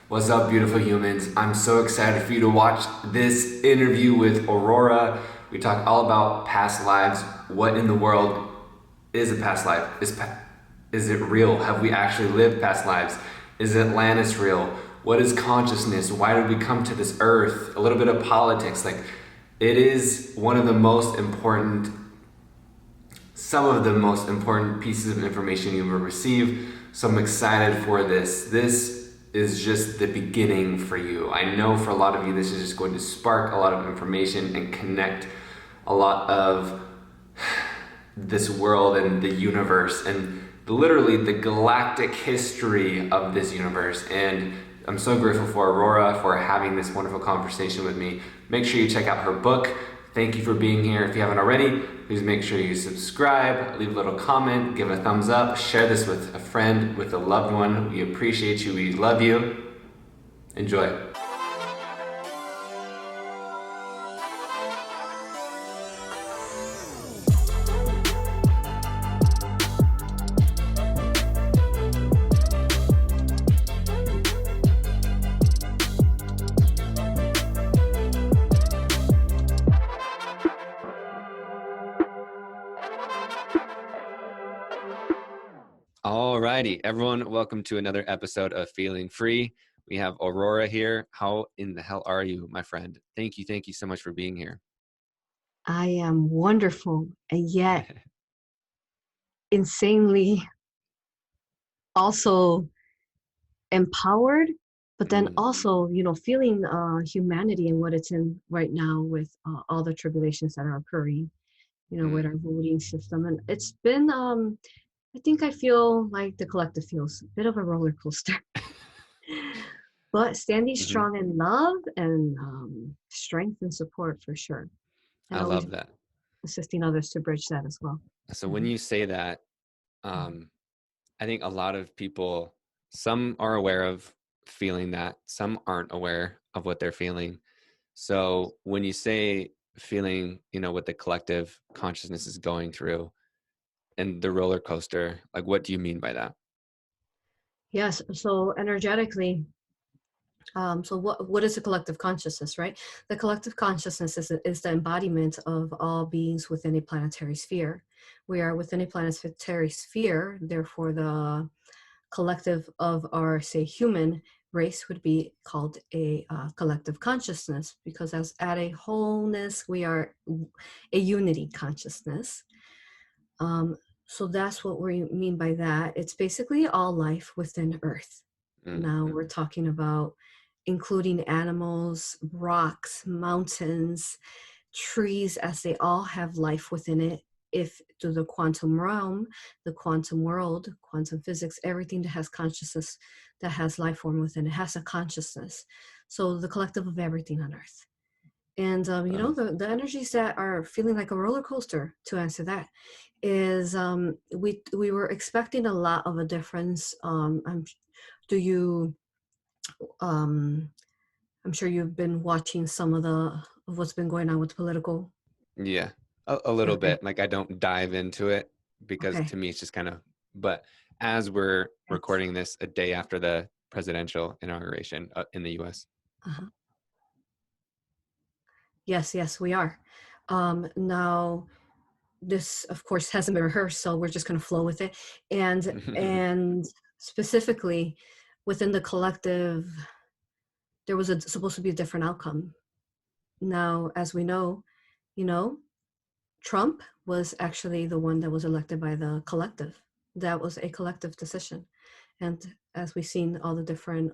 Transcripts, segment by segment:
What's up, beautiful humans? I'm so excited for you to watch this interview with Aurora. We talk all about past lives. What in the world is a past life? Is it real? Have we actually lived past lives? Is Atlantis real? What is consciousness? Why did we come to this earth? A little bit of politics. It is one of the most important, some of the most important pieces of information you will receive. So I'm excited for this. This is just the beginning for you. I know for a lot of you, this is just going to spark a lot of information and connect a lot of this world and the universe and literally the galactic history of this universe. And I'm so grateful for Aurora for having this wonderful conversation with me. Make sure you check out her book. Thank you for being here. If you haven't already, please make sure you subscribe, leave a little comment, give a thumbs up, share this with a friend, with a loved one. We appreciate you. We love you. Enjoy. Alrighty, everyone, welcome to another episode of Feeling Free. We have Aurora here. How in the hell are you, my friend? Thank you so much for being here. I am wonderful and yet insanely also empowered, but then also, feeling humanity and what it's in right now with all the tribulations that are occurring, with our voting system. And it's been, I think I feel like the collective feels a bit of a roller coaster, but standing strong in love and strength and support for sure. And I always love that. assisting others to bridge that as well. So when you say that, I think a lot of people, some are aware of feeling that, some aren't aware of what they're feeling. So when you say feeling, what the collective consciousness is going through and the roller coaster, like what do you mean by that? Yes, so energetically, so what is a collective consciousness, right? The collective consciousness is the embodiment of all beings within a planetary sphere. We are within a planetary sphere, therefore the collective of our, say, human race would be called a collective consciousness, because as at a wholeness, we are a unity consciousness. So that's what we mean by that. It's basically all life within Earth. Now we're talking about including animals, rocks, mountains, trees, as they all have life within it. If to the quantum realm, the quantum world, quantum physics, everything that has consciousness, that has life form within it, has a consciousness. So the collective of everything on Earth. And the energies that are feeling like a roller coaster, to answer that, is we were expecting a lot of a difference. Do you I'm sure you've been watching some of what's been going on with political. Yeah, a little Okay. bit. Like I don't dive into it because Okay. to me it's just kind of, but as we're Yes. recording this a day after the presidential inauguration in the US. Uh-huh. Yes, we are. Now, this, of course, hasn't been rehearsed, so we're just going to flow with it. And specifically, within the collective, there was supposed to be a different outcome. Now, as we know, you know, Trump was actually the one that was elected by the collective. That was a collective decision. And as we've seen all the different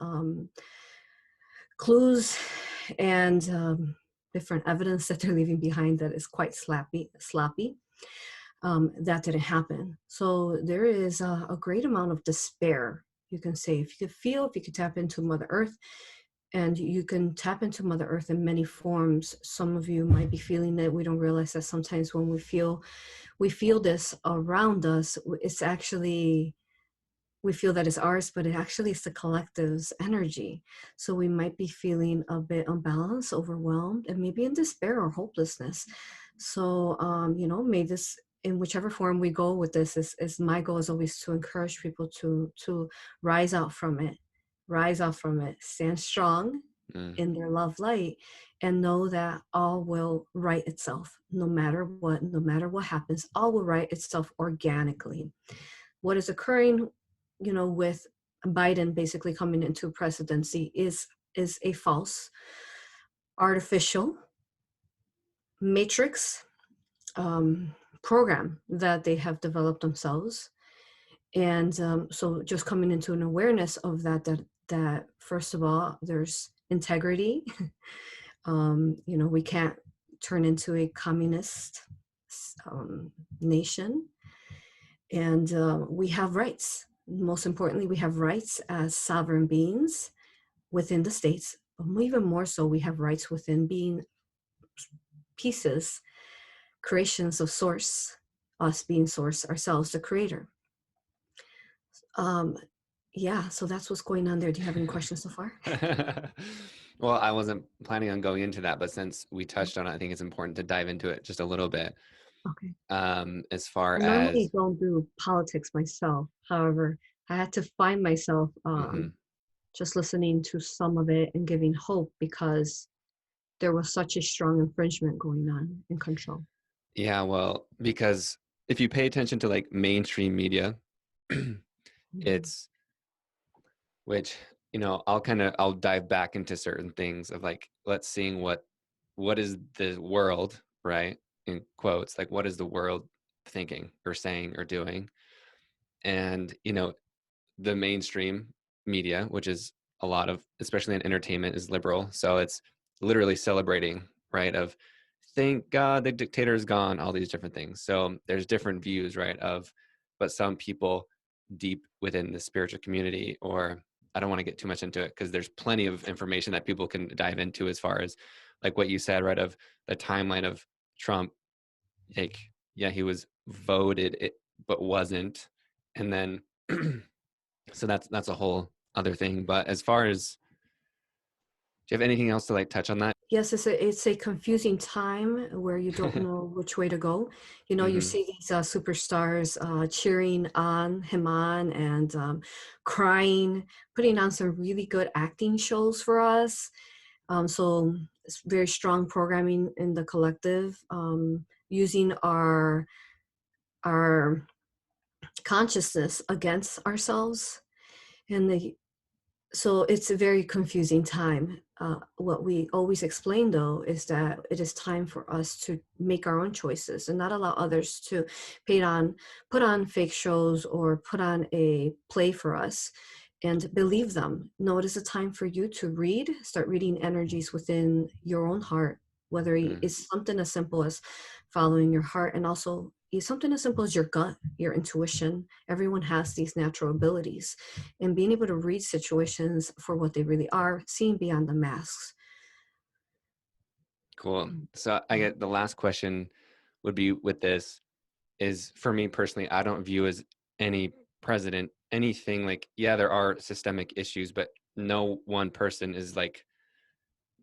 clues and different evidence that they're leaving behind that is quite sloppy, that didn't happen. So there is a great amount of despair, you can say. If you could feel, if you could tap into Mother Earth, and you can tap into Mother Earth in many forms. Some of you might be feeling that. We don't realize that sometimes when we feel this around us, it's actually, we feel that it's ours, but it actually is the collective's energy. So we might be feeling a bit unbalanced, overwhelmed, and maybe in despair or hopelessness. So, may this, in whichever form we go with this, is my goal is always to encourage people to rise out from it, rise up from it, stand strong in their love light, and know that all will right itself. No matter what happens, all will right itself organically. What is occurring, with Biden basically coming into presidency is a false, artificial matrix program that they have developed themselves. And so just coming into an awareness of that first of all, there's integrity. We can't turn into a communist nation. And we have rights. Most importantly, we have rights as sovereign beings within the states. But even more so, we have rights within being pieces, creations of source, us being source ourselves, the creator. Yeah, so that's what's going on there. Do you have any questions so far? Well, I wasn't planning on going into that, but since we touched on it, I think it's important to dive into it just a little bit. Okay. As far I normally as don't do politics myself. However, I had to find myself just listening to some of it and giving hope because there was such a strong infringement going on in control. Yeah, well, because if you pay attention to like mainstream media, it's which, I'll dive back into certain things of like, let's seeing what is the world, right? In quotes, like what is the world thinking or saying or doing? And, the mainstream media, which is a lot of, especially in entertainment, is liberal. So it's literally celebrating, right? Of thank God the dictator is gone, all these different things. So there's different views, right? But some people deep within the spiritual community, or I don't want to get too much into it because there's plenty of information that people can dive into as far as like what you said, right? Of the timeline of Trump, like, yeah, he was voted, but wasn't. And then, so that's a whole other thing. But as far as, do you have anything else to like touch on that? Yes, it's a confusing time where you don't know which way to go. You see these superstars cheering him on and crying, putting on some really good acting shows for us. So it's very strong programming in the collective, using our consciousness against ourselves. So it's a very confusing time. What we always explain, though, is that it is time for us to make our own choices and not allow others to put on fake shows or put on a play for us and believe them. No, it is a time for you to start reading energies within your own heart, whether it's something as simple as following your heart, and also something as simple as your gut, your intuition. Everyone has these natural abilities, and being able to read situations for what they really are, seeing beyond the masks. Cool. So I get the last question would be with this is, for me personally, I don't view as any president anything like, yeah, there are systemic issues, but no one person is like,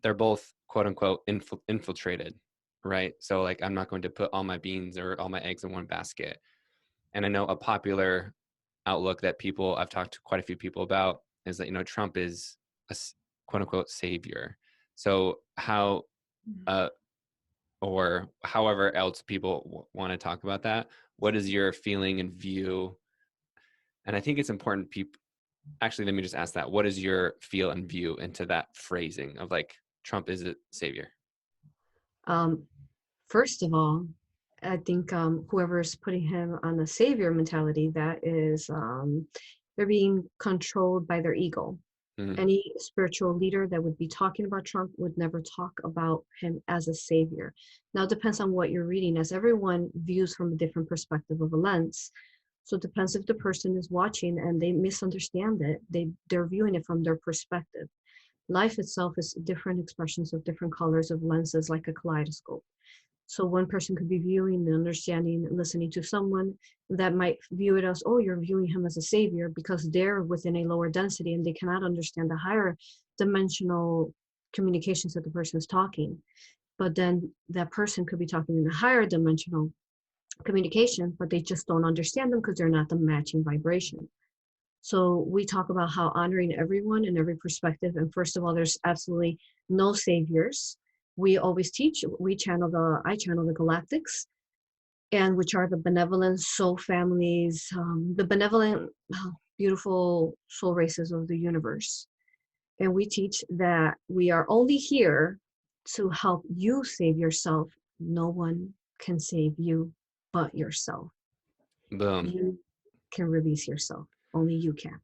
they're both quote unquote infiltrated, right? So like, I'm not going to put all my beans or all my eggs in one basket. And I know a popular outlook that I've talked to quite a few people about is that, Trump is a quote unquote savior. So how, or however else people want to talk about that, what is your feeling and view? And I think it's important actually, let me just ask that. What is your feel and view into that phrasing of like, Trump is a savior? First of all, I think whoever's putting him on the savior mentality, that is, they're being controlled by their ego. Any spiritual leader that would be talking about Trump would never talk about him as a savior. Now, it depends on what you're reading, as everyone views from a different perspective of a lens. So it depends if the person is watching and they misunderstand it, they're viewing it from their perspective. Life itself is different expressions of different colors of lenses, like a kaleidoscope. So one person could be viewing and understanding and listening to someone that might view it as, oh, you're viewing him as a savior, because they're within a lower density and they cannot understand the higher dimensional communications that the person is talking. But then that person could be talking in a higher dimensional communication, but they just don't understand them because they're not the matching vibration. So we talk about how honoring everyone and every perspective. And first of all, there's absolutely no saviors. We always teach, I channel the Galactics, and which are the benevolent soul families, the benevolent, beautiful soul races of the universe. And we teach that we are only here to help you save yourself. No one can save you but yourself. Boom. You can release yourself. Only you can.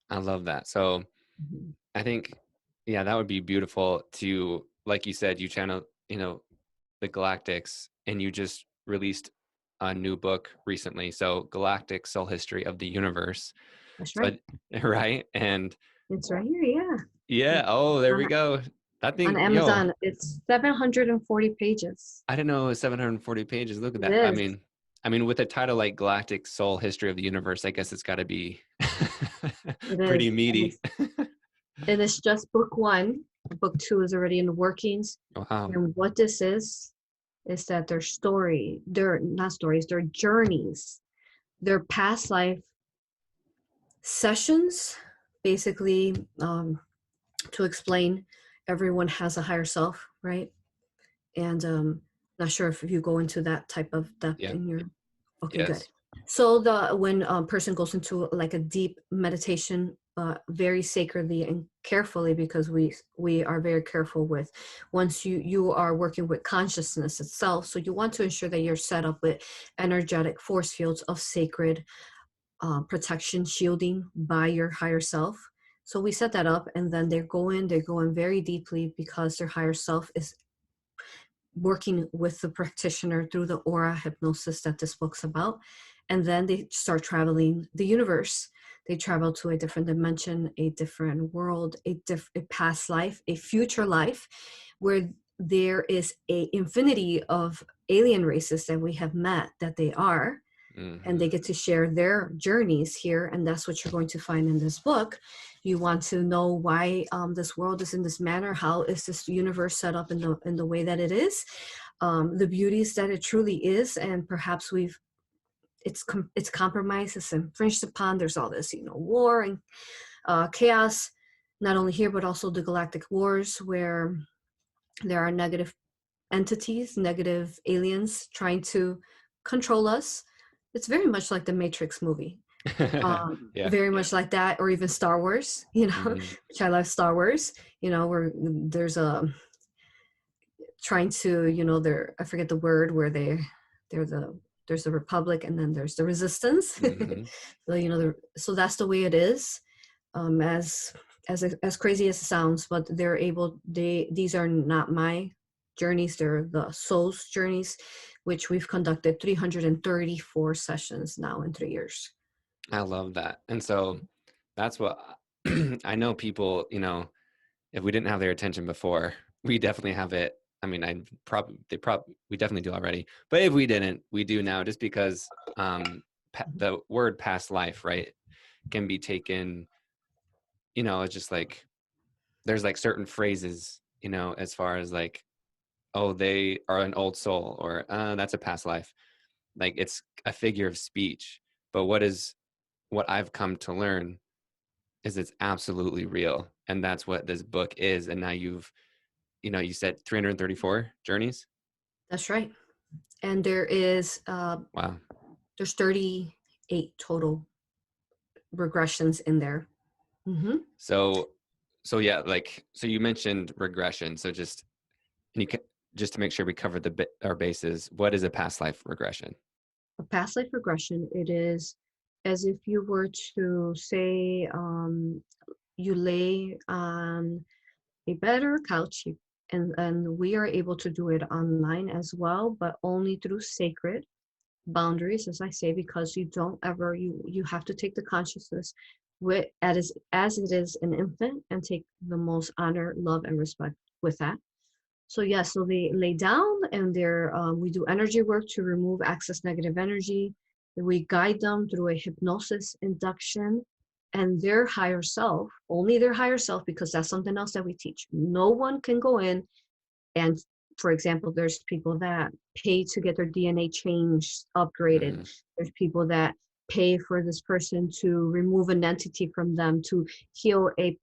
I love that. So Mhm. I think, yeah, that would be beautiful to, like you said, you channel, the Galactics, and you just released a new book recently. So Galactic Soul History of the Universe. That's So, right. right. And It's right here. Yeah. yeah. It's Oh, there we on, go. I on think, Amazon. It's 740 pages. I didn't know it was 740 pages. Look at It that. is. I mean, with a title like Galactic Soul History of the Universe, I guess it's got to be It pretty is. meaty. And it's just book one. Book two is already in the workings. Wow. And what this is that their story, their not stories, their journeys, their past life sessions, basically, to explain everyone has a higher self, right? And not sure if you go into that type of depth Yeah. in your, okay, good. Yes. So when a person goes into like a deep meditation, very sacredly and carefully, because we are very careful with, once you are working with consciousness itself, so you want to ensure that you're set up with energetic force fields of sacred protection, shielding by your higher self. So we set that up, and then they're going very deeply, because their higher self is working with the practitioner through the aura hypnosis that this book's about. And then they start traveling the universe. They travel to a different dimension, a different world, a past life, a future life, where there is a infinity of alien races that we have met, that they are, and they get to share their journeys here. And that's what you're going to find in this book. You want to know why this world is in this manner. How is this universe set up in the way that it is? The beauties that it truly is, and perhaps it's compromised, it's infringed upon. There's all this, war and chaos, not only here but also the galactic wars, where there are negative entities, negative aliens trying to control us. It's very much like the Matrix movie. Yeah. Very much like that, or even Star Wars, which I love Star Wars, where there's a trying to, I forget the word, where there's the Republic, and then there's the Resistance. So, so that's the way it is. As crazy as it sounds, but these are not my journeys, they're the soul's journeys, which we've conducted 334 sessions now in 3 years. I love that. And so that's what I know people, if we didn't have their attention before, we definitely have it. I mean, we definitely do already, but if we didn't, we do now, just because the word past life, right, can be taken, it's just like, there's like certain phrases, as far as like, oh, they are an old soul, or that's a past life. Like, it's a figure of speech. But what I've come to learn is it's absolutely real. And that's what this book is. And now you said 334 journeys. That's right. And there's Wow. 38 total regressions in there. Mm-hmm. So yeah, so you mentioned regression. So just to make sure we cover our bases, what is a past life regression? A past life regression, it is as if you were to say, you lay on a bed or a couch, and we are able to do it online as well, but only through sacred boundaries, as I say, because you don't ever, you have to take the consciousness as it is an infant, and take the most honor, love, and respect with that. So yeah, so they lay down, and we do energy work to remove excess negative energy. We guide them through a hypnosis induction, and their higher self, only their higher self, because that's something else that we teach. No one can go in and, for example, there's people that pay to get their DNA changed, upgraded. There's people that pay for this person to remove an entity from them, to heal a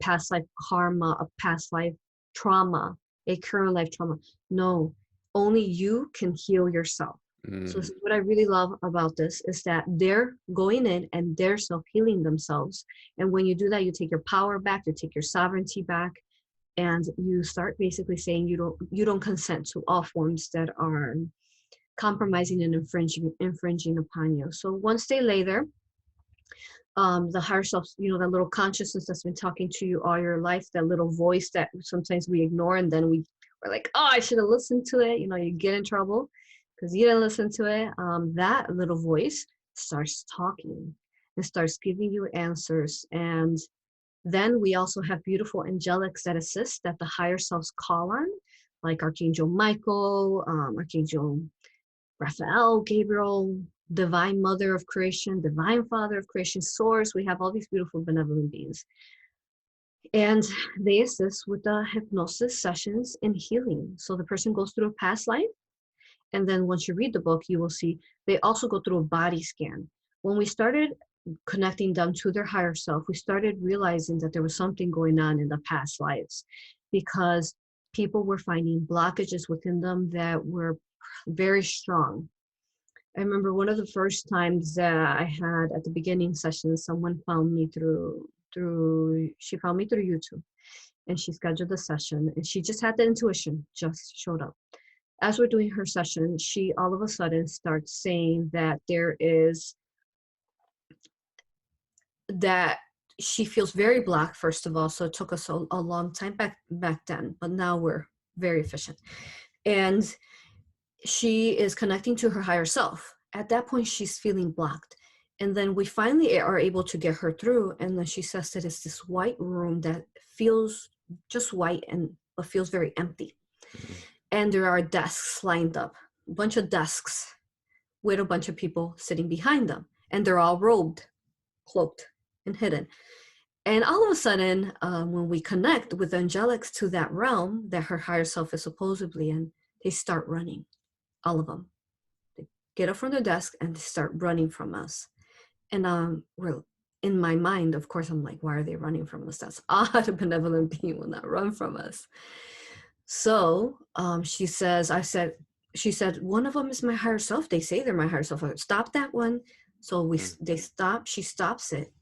past life karma, a past life trauma, a current life trauma. No, only you can heal yourself. So this is what I really love about this, is that they're going in and they're self-healing themselves. And when you do that, you take your power back, you take your sovereignty back, and you start basically saying you don't consent to all forms that are compromising and infringing upon you. So once they lay there, the higher self, that little consciousness that's been talking to you all your life, that little voice that sometimes we ignore, and then we're like, oh, I should have listened to it. You get in trouble because you didn't listen to it. That little voice starts talking and starts giving you answers. And then we also have beautiful angelics that assist, that the higher selves call on, like Archangel Michael, Archangel Raphael, Gabriel, Divine Mother of Creation, Divine Father of Creation, Source. We have all these beautiful benevolent beings. And they assist with the hypnosis sessions and healing. So the person goes through a past life. And then once you read the book, you will see they also go through a body scan. When we started connecting them to their higher self, we started realizing that there was something going on in the past lives, because people were finding blockages within them that were very strong. I remember one of the first times that I had at the beginning session, someone found me through YouTube, and she scheduled a session, and she just had the intuition, just showed up. As we're doing her session, she all of a sudden starts saying that that she feels very blocked, first of all. So it took us a long time back then, but now we're very efficient. And she is connecting to her higher self. At that point, she's feeling blocked. And then we finally are able to get her through. And then she says that it's this white room that feels just white but feels very empty. And there are desks lined up, a bunch of desks with a bunch of people sitting behind them. And they're all robed, cloaked, and hidden. And all of a sudden, when we connect with the angelics to that realm that her higher self is supposedly in, they start running. All of them. They get up from their desk and they start running from us. And we're in my mind, of course, I'm like, why are they running from us? That's odd. A benevolent being will not run from us. So she said, one of them is my higher self. They say they're my higher self. Stop that one. So they stop. She stops it.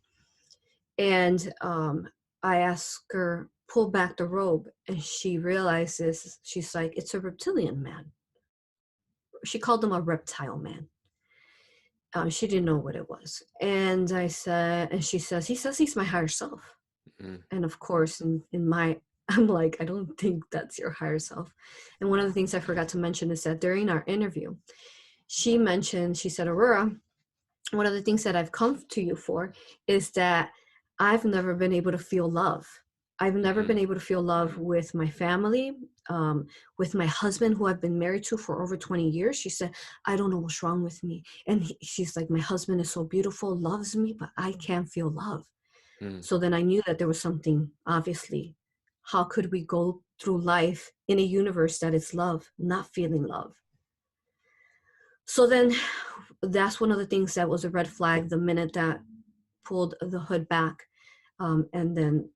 And I ask her, pull back the robe. And she realizes, she's like, it's a reptilian man. She called him a reptile man. She didn't know what it was. And I said, and she says, he says he's my higher self. Mm-hmm. And of course, I'm like, I don't think that's your higher self. And one of the things I forgot to mention is that during our interview, she said, Aurora, one of the things that I've come to you for is that I've never been able to feel love. I've never been able to feel love with my family, with my husband, who I've been married to for over 20 years. She said, I don't know what's wrong with me. And she's like, my husband is so beautiful, loves me, but I can't feel love. So then I knew that there was something, obviously. How could we go through life in a universe that is love, not feeling love? So then that's one of the things that was a red flag the minute that pulled the hood back. And then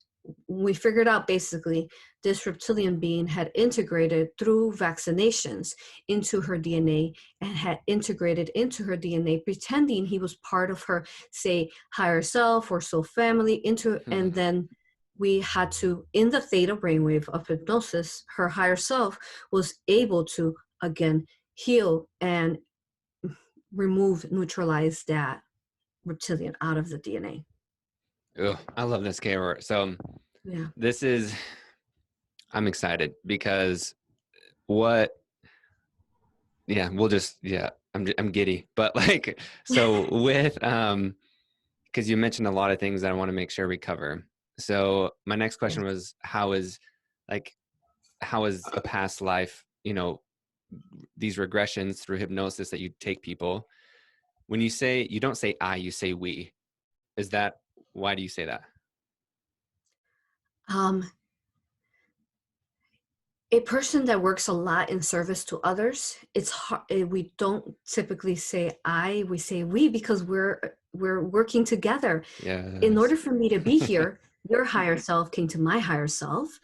we figured out basically this reptilian being had integrated through vaccinations into her DNA and had integrated into her DNA, pretending he was part of her, say, higher self or soul family and then we had to, in the theta brainwave of hypnosis, her higher self was able to, again, heal and neutralize that reptilian out of the DNA. Oh, I love this, Kara. So yeah, I'm excited because I'm giddy, but with, because you mentioned a lot of things that I want to make sure we cover. So my next question was, how is a past life, these regressions through hypnosis that you take people, when you say, you don't say I, you say we, why do you say that? A person that works a lot in service to others, it's hard. We don't typically say I, we say we, because we're working together. In Yes. order for me to be here, your higher self came to my higher self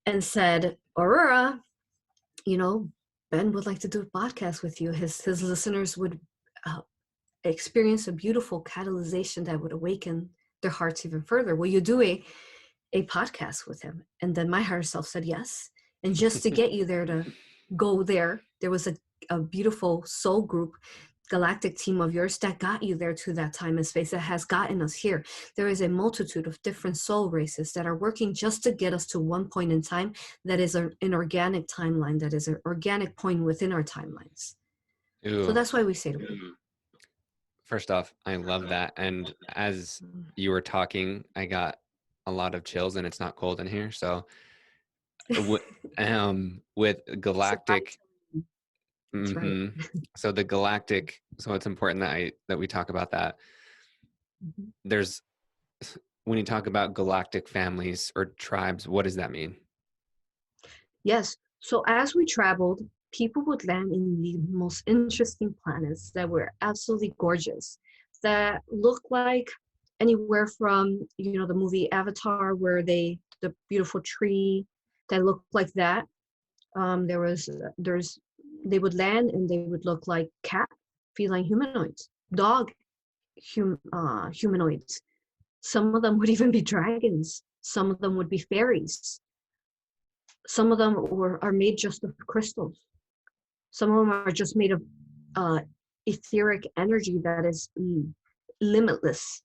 and said, Aurora, you know, Ben would like to do a podcast with you. His listeners would experience a beautiful catalyzation that would awaken their hearts even further. Will you do a podcast with him? And then my higher self said yes. And just to get you there, to go there, there was a beautiful soul group, galactic team of yours that got you there to that time and space, that has gotten us here. There is a multitude of different soul races that are working just to get us to one point in time that is an organic timeline, that is an organic point within our timelines. Ooh. So that's why we say to First off, I love that. And as you were talking, I got a lot of chills, and it's not cold in here. So with galactic, That's right. So the galactic, so it's important that we talk about that. There's, when you talk about galactic families or tribes, what does that mean? Yes. So as we traveled, people would land in the most interesting planets that were absolutely gorgeous, that look like anywhere from, you know, the movie Avatar, where the beautiful tree that looked like that. They would land and they would look like cat, feline humanoids, dog humanoids. Some of them would even be dragons. Some of them would be fairies. Some of them are made just of crystals. Some of them are just made of etheric energy that is limitless.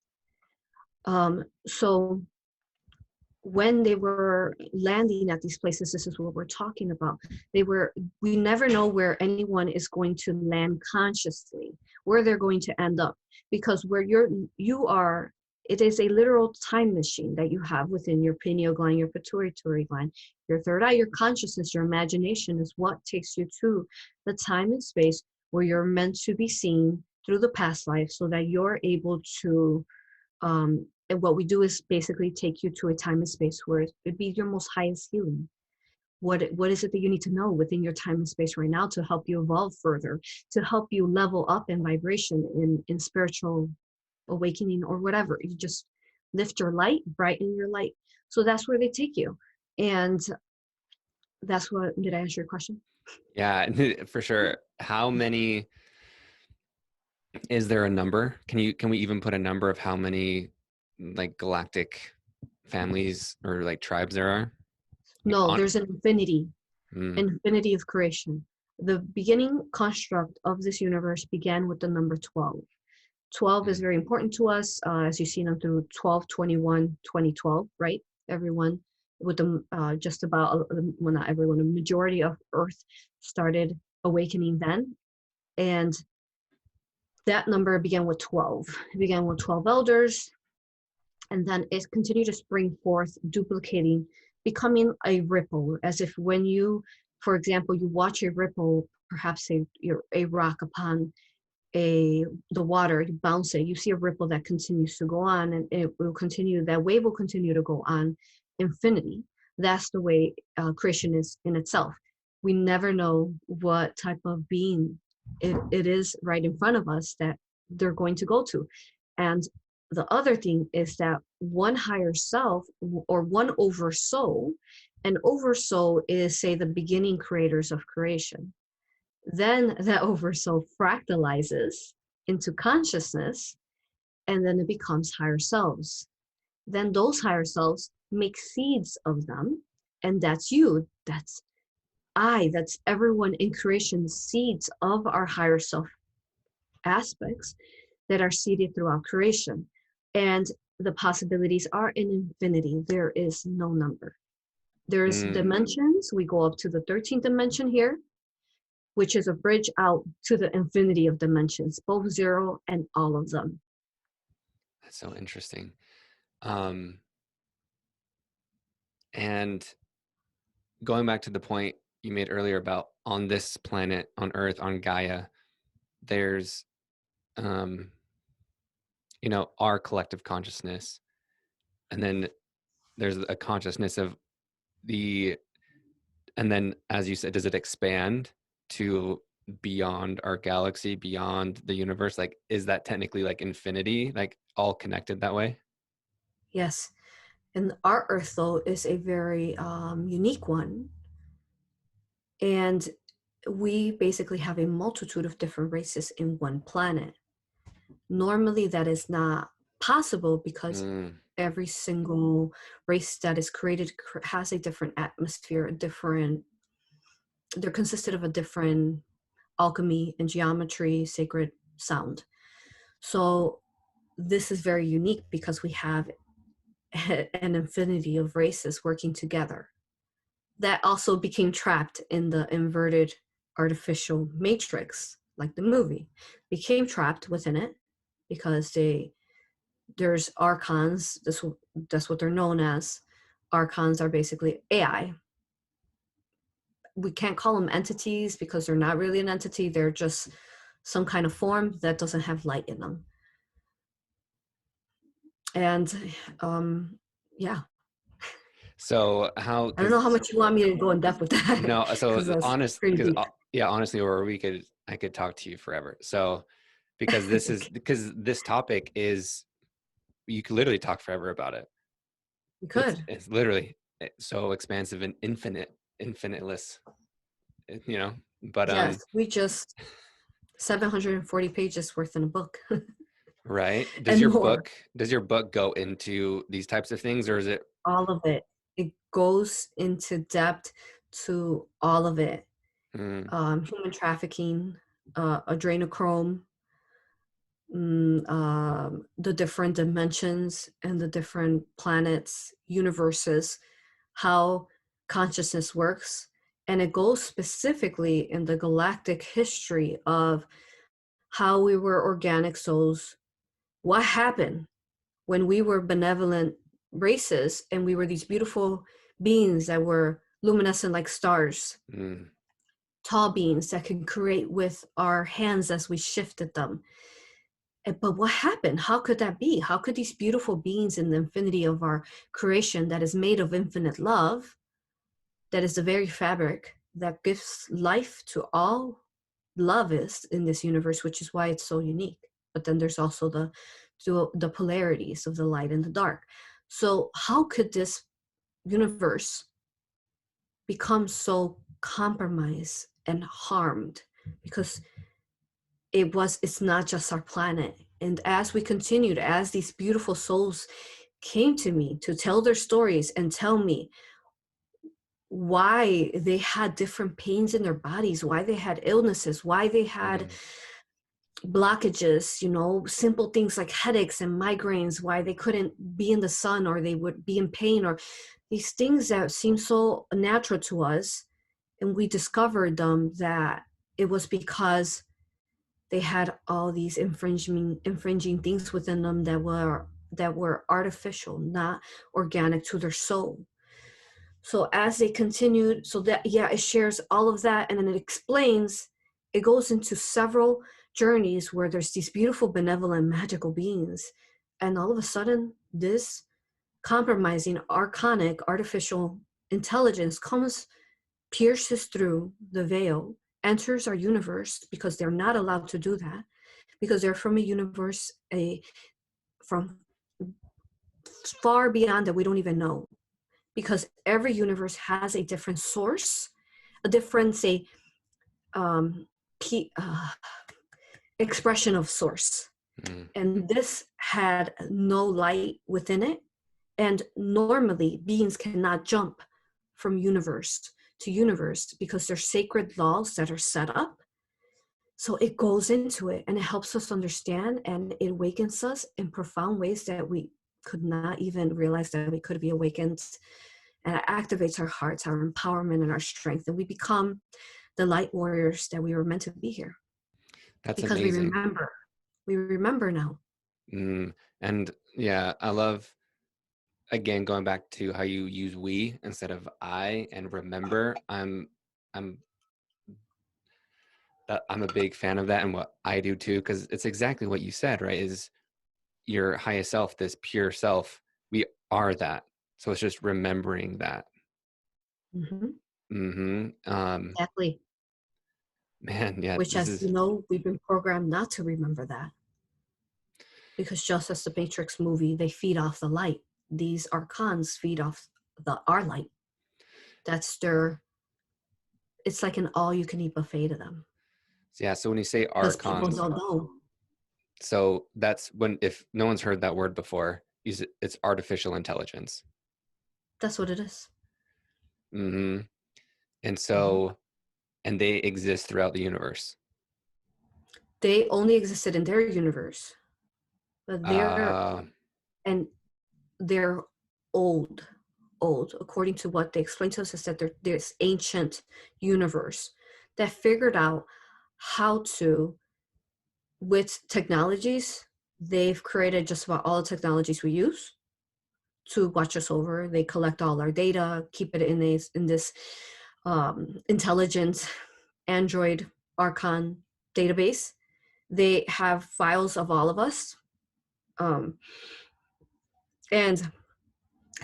So when they were landing at these places, this is what we're talking about. We never know where anyone is going to land consciously, where they're going to end up, because where you are, it is a literal time machine that you have within your pineal gland, your pituitary gland, your third eye, your consciousness, your imagination is what takes you to the time and space where you're meant to be seen through the past life, so that you're able to, and what we do is basically take you to a time and space where it'd be your most highest healing. What is it that you need to know within your time and space right now to help you evolve further, to help you level up in vibration, in spiritual awakening, or whatever. You just lift your light, brighten your light. So that's where they take you. And that's what, did I answer your question? Yeah, for sure. How many, is there a number? Can we even put a number of how many like galactic families or like tribes there are? No, there's an infinity of creation. The beginning construct of this universe began with the number 12. 12 is very important to us, as you've seen through 12, 21, 2012, right? Everyone with the, just about, well, not everyone, a majority of Earth started awakening then. And that number began with 12. It began with 12 elders, and then it continued to spring forth, duplicating, becoming a ripple, as if when you, for example, you watch a ripple, perhaps a rock upon the water, you bounce it, you see a ripple that continues to go on, and it will continue, that wave will continue to go on infinity. That's the way creation is in itself. We never know what type of being it is right in front of us that they're going to go to. And the other thing is that one higher self, or one oversoul, an oversoul is, say, the beginning creators of creation. Then that oversoul fractalizes into consciousness, and then it becomes higher selves. Then those higher selves make seeds of them, and that's you, that's I, that's everyone in creation, seeds of our higher self aspects that are seeded throughout creation. And the possibilities are in infinity. There is no number. There's dimensions. We go up to the 13th dimension here, which is a bridge out to the infinity of dimensions, both zero and all of them. That's so interesting. And going back to the point you made earlier about on this planet, on Earth, on Gaia, there's, our collective consciousness. And then there's a consciousness of the And then, as you said, does it expand to beyond our galaxy, beyond the universe? Like, is that technically like infinity, like all connected that way? Yes. And our Earth, though, is a very unique one. And we basically have a multitude of different races in one planet. Normally, that is not possible because every single race that is created has a different atmosphere, they're consisted of a different alchemy and geometry, sacred sound. So this is very unique because we have an infinity of races working together that also became trapped in the inverted artificial matrix, like the movie, became trapped within it because there's archons. That's what they're known as. Archons are basically AI. We can't call them entities because they're not really an entity. They're just some kind of form that doesn't have light in them. And yeah. So how? I don't know how much you want me to go in depth with that. No, so pretty deep. Yeah, honestly, or I could talk to you forever. So because because this topic is, you could literally talk forever about it. We could. It's literally so expansive and infiniteless, you know. But yes, we just 740 pages worth in a book. Right. Does your book go into these types of things, or is it all of it? It goes into depth to all of it. Human trafficking, adrenochrome, the different dimensions and the different planets, universes, how consciousness works. And it goes specifically in the galactic history of how we were organic souls, what happened when we were benevolent races and we were these beautiful beings that were luminescent like stars, tall beings that could create with our hands as we shifted them. But what happened? How could that be? How could these beautiful beings in the infinity of our creation that is made of infinite love, that is the very fabric that gives life to all love is in this universe, which is why it's so unique. But then there's also the polarities of the light and the dark. So how could this universe become so compromised and harmed? Because it's not just our planet. And as we continued, as these beautiful souls came to me to tell their stories and tell me why they had different pains in their bodies, why they had illnesses, why they had blockages, simple things like headaches and migraines, why they couldn't be in the sun or they would be in pain, or these things that seem so natural to us. And we discovered that it was because they had all these infringing things within them that were artificial, not organic to their soul. So as they continued, it shares all of that, and then it goes into several journeys where there's these beautiful, benevolent, magical beings, and all of a sudden, this compromising, archonic, artificial intelligence pierces through the veil, enters our universe, because they're not allowed to do that, because they're from a universe from far beyond that we don't even know. Because every universe has a different source, a different, expression of source. And this had no light within it. And normally beings cannot jump from universe to universe because there's sacred laws that are set up. So it goes into it and it helps us understand, and it awakens us in profound ways that we could not even realize that we could be awakened. And it activates our hearts, our empowerment, and our strength. And we become the light warriors that we were meant to be here. That's because amazing. We remember now. And yeah, I love, again, going back to how you use we instead of I, and remember. I'm a big fan of that, and what I do too, because it's exactly what you said, right? Is your highest self, this pure self. We are that. So it's just remembering that. Exactly. Man, yeah, Which, this as is you know, we've been programmed not to remember that. Because just as the Matrix movie, they feed off the light. These archons feed off our light. That's it's like an all-you-can-eat buffet to them. yeah. So when you say Because people archons, don't know. so that's when, if no one's heard that word before, it's artificial intelligence. That's what it is. And Mhm. so, and they exist throughout the universe. They only existed in their universe. But and they're old. According to what they explained to us, is that they're this ancient universe that figured out how to, with technologies, they've created just about all the technologies we use to watch us over. They collect all our data, keep it in this intelligent Android Archon database. They have files of all of us, and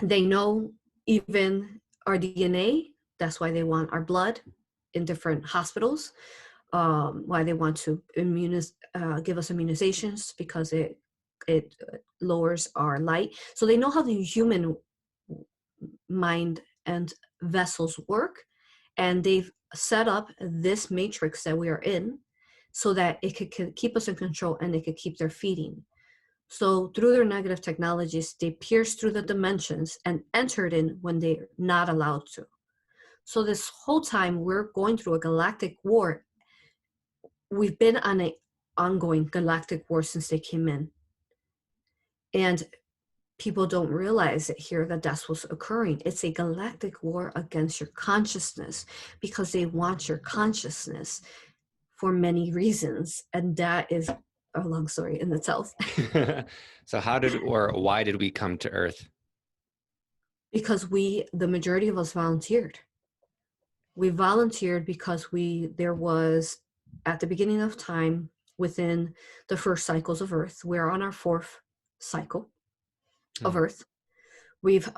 they know even our DNA. That's why they want our blood in different hospitals. Why they want to give us immunizations, because it lowers our light. So they know how the human mind and vessels work, and they've set up this matrix that we are in so that it could keep us in control, and they could keep their feeding. So through their negative technologies, they pierce through the dimensions and entered in when they're not allowed to. So this whole time we're going through a galactic war. We've been on an ongoing galactic war since they came in. And people don't realize it here that that's what's occurring. It's a galactic war against your consciousness, because they want your consciousness for many reasons. And that is a long story in itself. So why did we come to Earth? Because the majority of us volunteered. We volunteered because there was, at the beginning of time, within the first cycles of Earth, we're on our fourth cycle of Earth. We've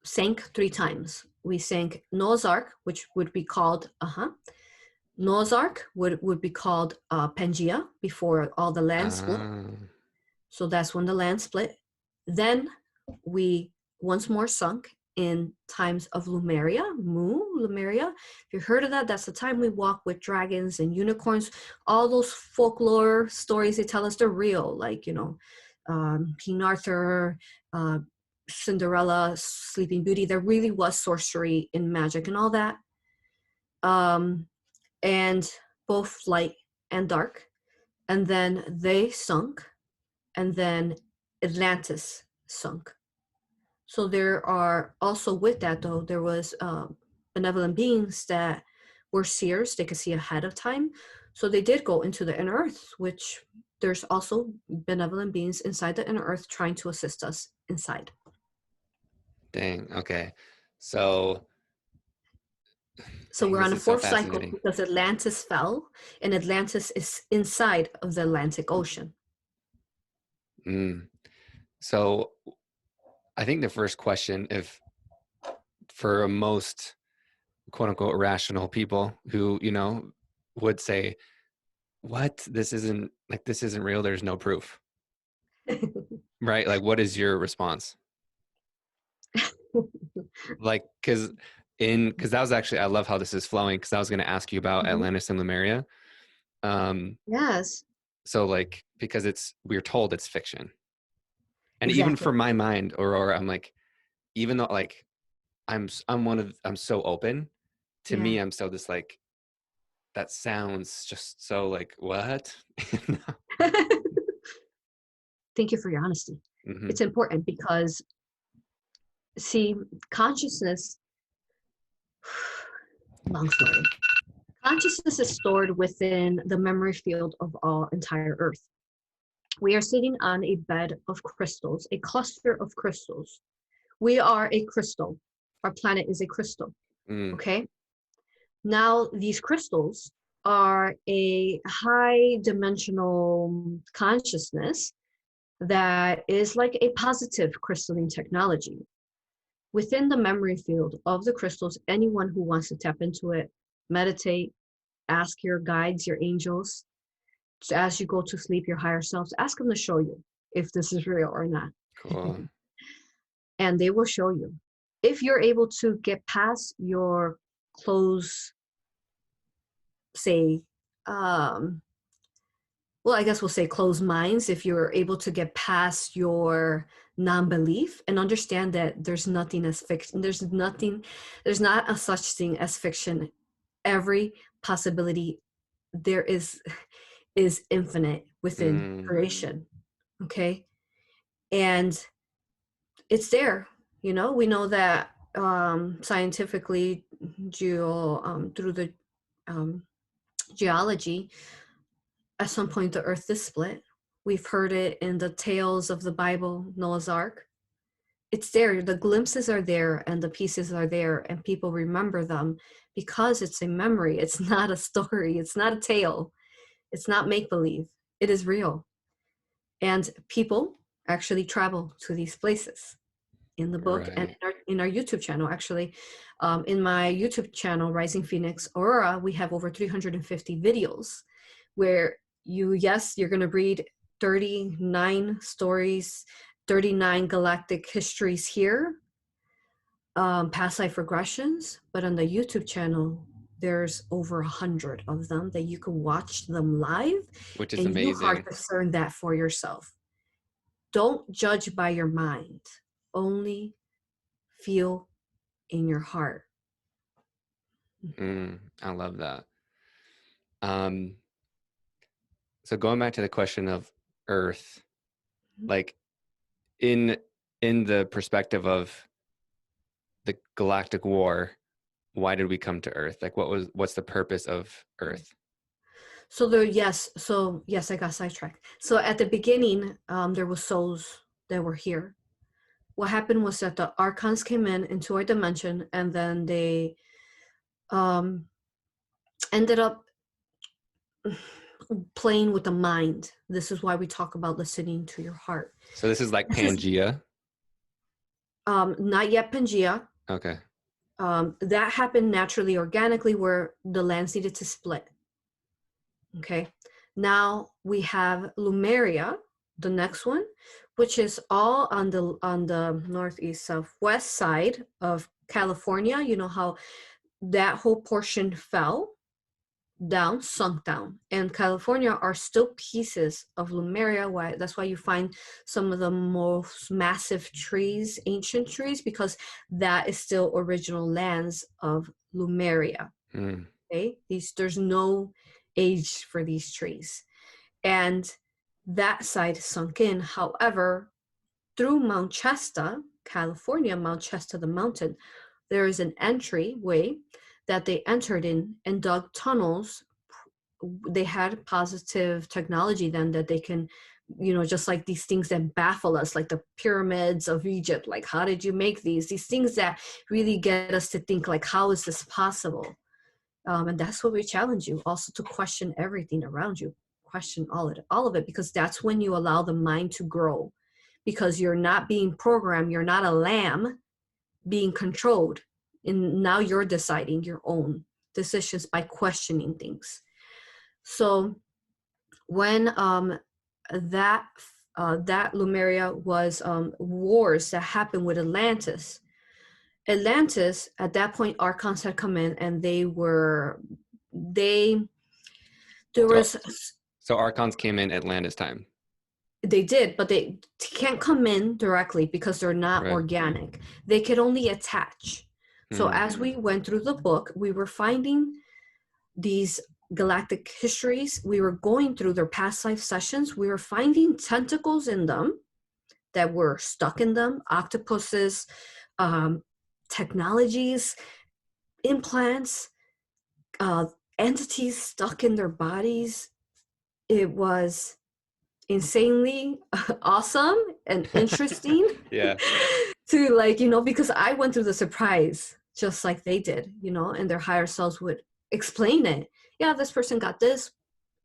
sank 3 times. We sank Noah's Ark, which would be called Noah's Ark would be called Pangea, before all the land split. So that's when the land split. Then we once more sunk in times of Lemuria. If you heard of that, that's the time we walk with dragons and unicorns. All those folklore stories they tell us, they're real. Like, King Arthur, Cinderella, Sleeping Beauty. There really was sorcery and magic and all that. And both light and dark. And then they sunk. And then Atlantis sunk. So there are also, with that though, there was benevolent beings that were seers. They could see ahead of time. So they did go into the inner earth, which there's also benevolent beings inside the inner earth trying to assist us inside. Dang. Okay. So we're on a fourth cycle fascinating. because Atlantis fell, and Atlantis is inside of the Atlantic Ocean. So I think the first question, for most quote unquote rational people who, would say, what, this isn't real, there's no proof. Right? Like, what is your response? Like, because that was actually, I love how this is flowing, because I was going to ask you about Atlantis and Lemuria. Yes. So like, because we're told it's fiction. And Exactly. even for my mind, Aurora, I'm like, even though like I'm so open, to me, I'm so this like, that sounds just so like, what? Thank you for your honesty. It's important because, see, consciousness, long story. Consciousness is stored within the memory field of all entire Earth. We are sitting on a bed of crystals, a cluster of crystals. We are a crystal. Our planet is a crystal. Okay? Now, these crystals are a high dimensional consciousness that is like a positive crystalline technology. within the memory field of the crystals, anyone who wants to tap into it, meditate, ask your guides, your angels, as you go to sleep, your higher selves, ask them to show you if this is real or not. Cool. And they will show you. If you're able to get past your close, say, well, I guess we'll say closed minds, if you're able to get past your non-belief and understand that there's nothing as fiction, there's not a such thing as fiction. Every possibility there is infinite within creation. Okay. And it's there, we know that scientifically through the geology, at some point the earth is split. We've heard it in the tales of the Bible, Noah's Ark. It's there, the glimpses are there and the pieces are there, and people remember them because it's a memory. It's not a story, it's not a tale, it's not make-believe, it is real. And people actually travel to these places in the book. Right. And in our YouTube channel, actually. In my YouTube channel, Rising Phoenix Aurora, we have over 350 videos where you're going to read 39 stories, 39 galactic histories here, past life regressions. But on the YouTube channel, there's over 100 of them that you can watch them live. Which is amazing. You can discern that for yourself. Don't judge by your mind. Only feel in your heart. I love that. So going back to the question of Earth, like in the perspective of the galactic war, why did we come to Earth? Like what's the purpose of Earth? Yes, I got sidetracked. So at the beginning, there were souls that were here. What happened was that the archons came into our dimension, and then they ended up playing with the mind. This is why we talk about listening to your heart. So this is like Pangea? Not yet Pangea. Okay. That happened naturally, organically, where the lands needed to split. Okay. Now we have Lumeria, the next one, which is all on the northeast southwest side of California. You know how that whole portion sunk down, and California are still pieces of Lumeria. That's why you find some of the most massive trees, ancient trees, because that is still original lands of Lumeria. Okay, there's no age for these trees, and that side sunk in. However, through Mount Shasta, California, Mount Shasta, the mountain, there is an entryway that they entered in and dug tunnels. They had positive technology then that they can, just like these things that baffle us, like the pyramids of Egypt, like how did you make these things that really get us to think, like, how is this possible? And that's what we challenge you also, to question everything around you, question all of it, because that's when you allow the mind to grow, because you're not being programmed, you're not a lamb being controlled, and now you're deciding your own decisions by questioning things. So when that Lumeria was wars that happened with Atlantis at that point, archons had come in, and so archons came in Atlantis time. They did, but they can't come in directly because they're not organic. They could only attach. So as we went through the book, we were finding these galactic histories. We were going through their past life sessions. We were finding tentacles in them that were stuck in them, octopuses, technologies, implants, entities stuck in their bodies. It was insanely awesome and interesting. Yeah. To because I went through the surprise just like they did, and their higher selves would explain it. Yeah, this person got this,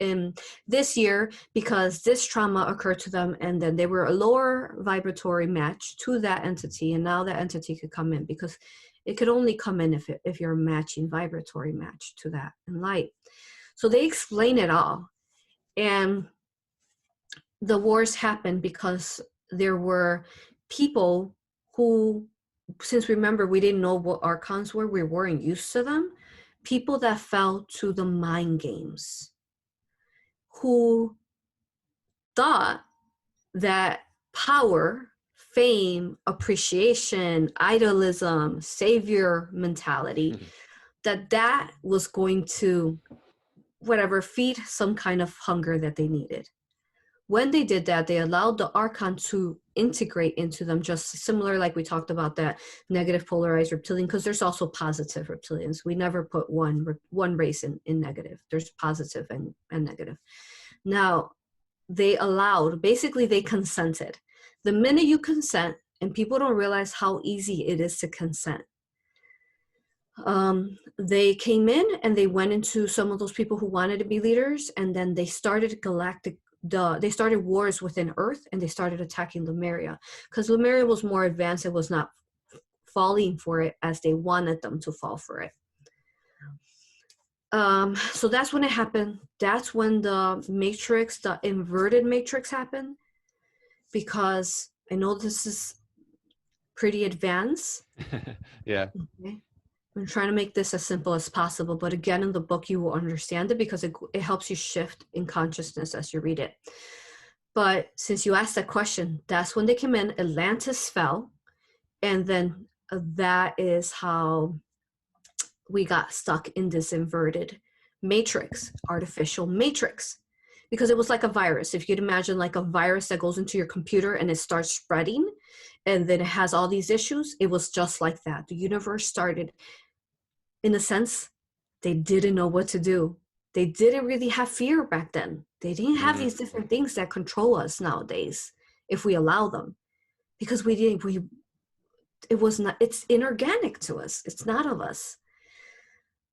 in this year because this trauma occurred to them, and then they were a lower vibratory match to that entity, and now that entity could come in because it could only come in if you're a matching vibratory match to that in light. So they explain it all. And the wars happened because there were people who, since remember, we didn't know what archons were, we weren't used to them, people that fell to the mind games, who thought that power, fame, appreciation, idealism, savior mentality, that was going to, whatever, feed some kind of hunger that they needed. When they did that, they allowed the archon to integrate into them, just similar like we talked about that negative polarized reptilian, because there's also positive reptilians. We never put one race in negative. There's positive and negative. Now, they allowed, basically they consented. The minute you consent, and people don't realize how easy it is to consent, they came in and they went into some of those people who wanted to be leaders, and then they started they started wars within Earth, and they started attacking Lemuria because Lemuria was more advanced. It was not falling for it as they wanted them to fall for it. So that's when it happened. That's when the matrix, the inverted matrix, happened, because I know this is pretty advanced. Yeah. Okay. I'm trying to make this as simple as possible, but again, in the book, you will understand it because it helps you shift in consciousness as you read it. But since you asked that question, that's when they came in, Atlantis fell, and then that is how we got stuck in this inverted matrix, artificial matrix, because it was like a virus. If you'd imagine like a virus that goes into your computer and it starts spreading, and then it has all these issues, it was just like that. The universe started, in a sense, they didn't know what to do. They didn't really have fear back then. They didn't have these different things that control us nowadays, if we allow them, because it was not, it's inorganic to us. It's not of us.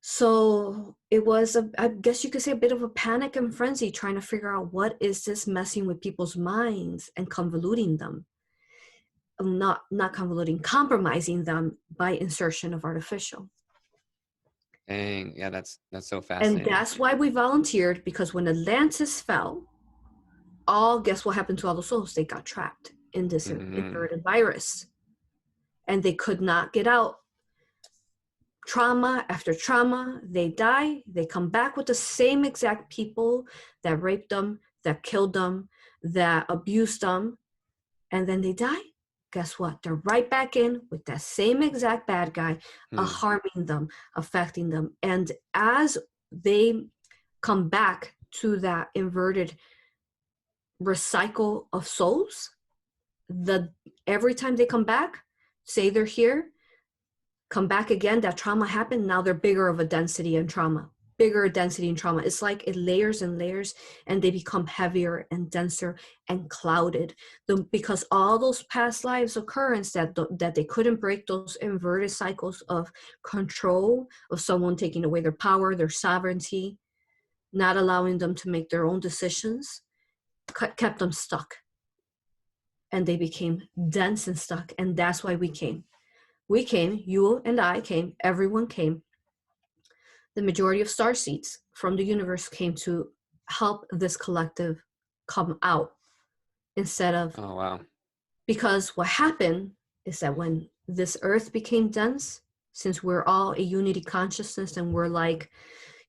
So it was, I guess you could say, a bit of a panic and frenzy, trying to figure out what is this messing with people's minds and convoluting them. Not convoluting, compromising them by insertion of artificial. Dang, yeah, that's so fascinating. And that's why we volunteered, because when Atlantis fell, guess what happened to all the souls? They got trapped in this inverted virus, and they could not get out. Trauma after trauma, they die. They come back with the same exact people that raped them, that killed them, that abused them, and then they die. Guess what? They're right back in with that same exact bad guy, harming them, affecting them. And as they come back to that inverted recycle of souls, every time they come back, say they're here, come back again, that trauma happened, now they're bigger of a density and trauma. It's like it layers and layers, and they become heavier and denser and clouded, because all those past lives occurrence that they couldn't break, those inverted cycles of control, of someone taking away their power, their sovereignty, not allowing them to make their own decisions, kept them stuck, and they became dense and stuck. And that's why we came, you and I came, everyone came. The majority of starseeds from the universe came to help this collective come out, instead of, oh wow, because what happened is that when this earth became dense, since we're all a unity consciousness, and we're like,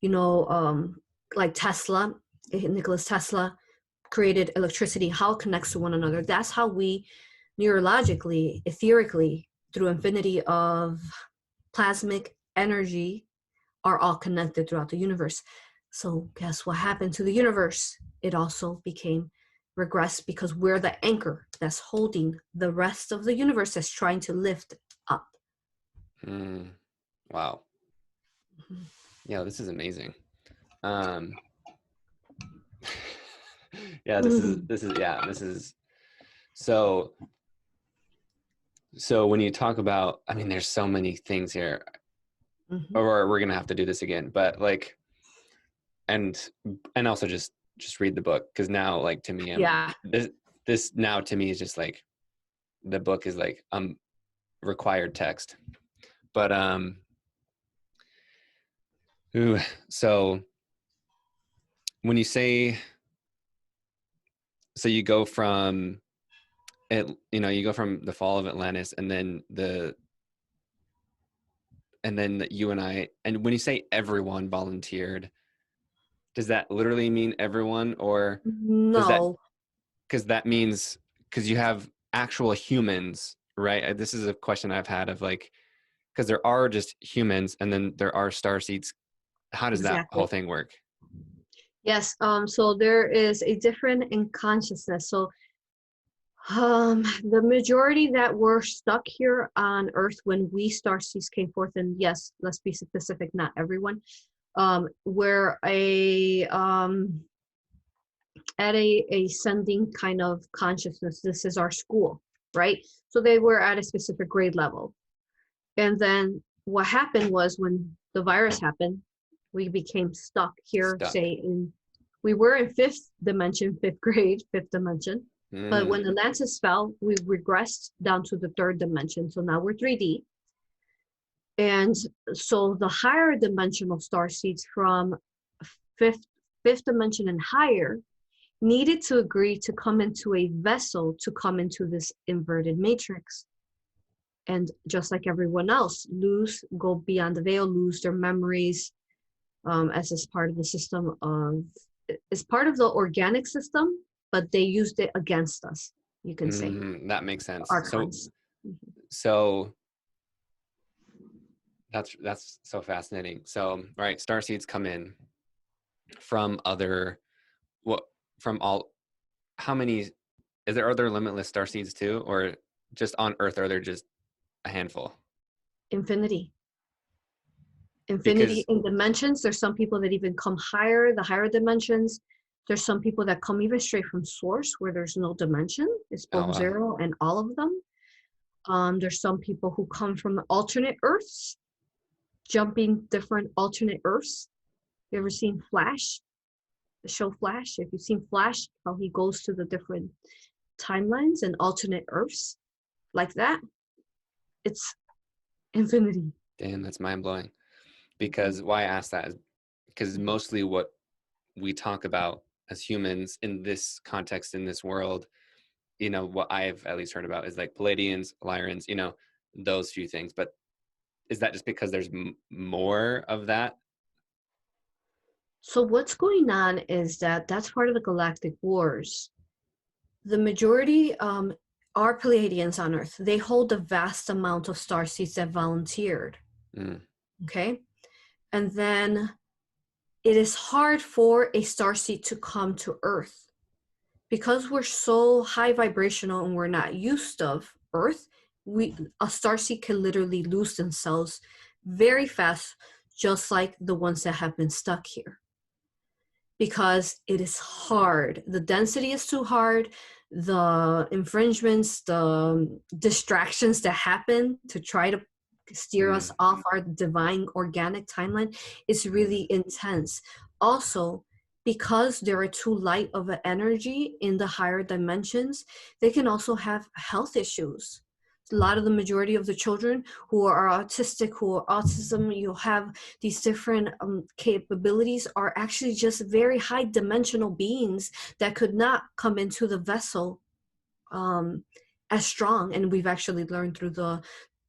like Tesla, Nicholas Tesla created electricity, how it connects to one another. That's how we neurologically, etherically, through infinity of plasmic energy, are all connected throughout the universe. So guess what happened to the universe? It also became regressed, because we're the anchor that's holding the rest of the universe, that's trying to lift up. Wow. Yeah, this is amazing. Yeah, this is so when you talk about, I mean, there's so many things here, or we're gonna have to do this again, but like, and also just read the book, because now, like, to me, Yeah. this now to me is just like the book is like required text. But so when you say, so you go from it, you go from the fall of Atlantis, and then you and I, and when you say everyone volunteered, does that literally mean everyone, or does that, No. because that means, because you have actual humans, right? This is a question I've had of, like, because there are just humans and then there are starseeds. How does that Exactly. whole thing work? Yes. So there is a difference in consciousness. So the majority that were stuck here on Earth when we starseeds came forth, and yes, let's be specific, not everyone, were at a ascending kind of consciousness. This is our school, right? So they were at a specific grade level. And then what happened was, when the virus happened, we became stuck here, say we were in fifth dimension, fifth grade, fifth dimension. But when Atlantis fell, we regressed down to the third dimension. So now we're 3D. And so the higher dimensional starseeds from fifth dimension and higher needed to agree to come into a vessel to come into this inverted matrix. And just like everyone else, go beyond the veil, lose their memories, as is part of the system is part of the organic system, but they used it against us, you can say. That makes sense. Archons. So that's so fascinating. So, right, starseeds come in from how many, are there limitless starseeds too, or just on Earth are there just a handful? Infinity in dimensions. There's some people that even come higher, the higher dimensions. There's some people that come even straight from source, where there's no dimension. It's both zero and all of them. There's some people who come from alternate Earths, jumping different alternate Earths. You ever seen Flash? The show Flash? If you've seen Flash, how he goes to the different timelines and alternate Earths, like that. It's infinity. Damn, that's mind-blowing. Because why I ask that is because mostly what we talk about as humans in this context, in this world, what I've at least heard about is like Pleadians, Lyrians, those few things. But is that just because there's more of that? So what's going on is that's part of the Galactic Wars. The majority are Pleadians on Earth. They hold a vast amount of starseeds that volunteered. Okay? And then it is hard for a starseed to come to Earth. Because we're so high vibrational and we're not used of Earth, a starseed can literally lose themselves very fast, just like the ones that have been stuck here. Because it is hard. The density is too hard. The infringements, the distractions that happen to try to steer us off our divine organic timeline is really intense. Also, because there are too light of an energy in the higher dimensions, they can also have health issues. A lot of the majority of the children who are autistic, who are autism, you have these different capabilities, are actually just very high dimensional beings that could not come into the vessel as strong. And we've actually learned through the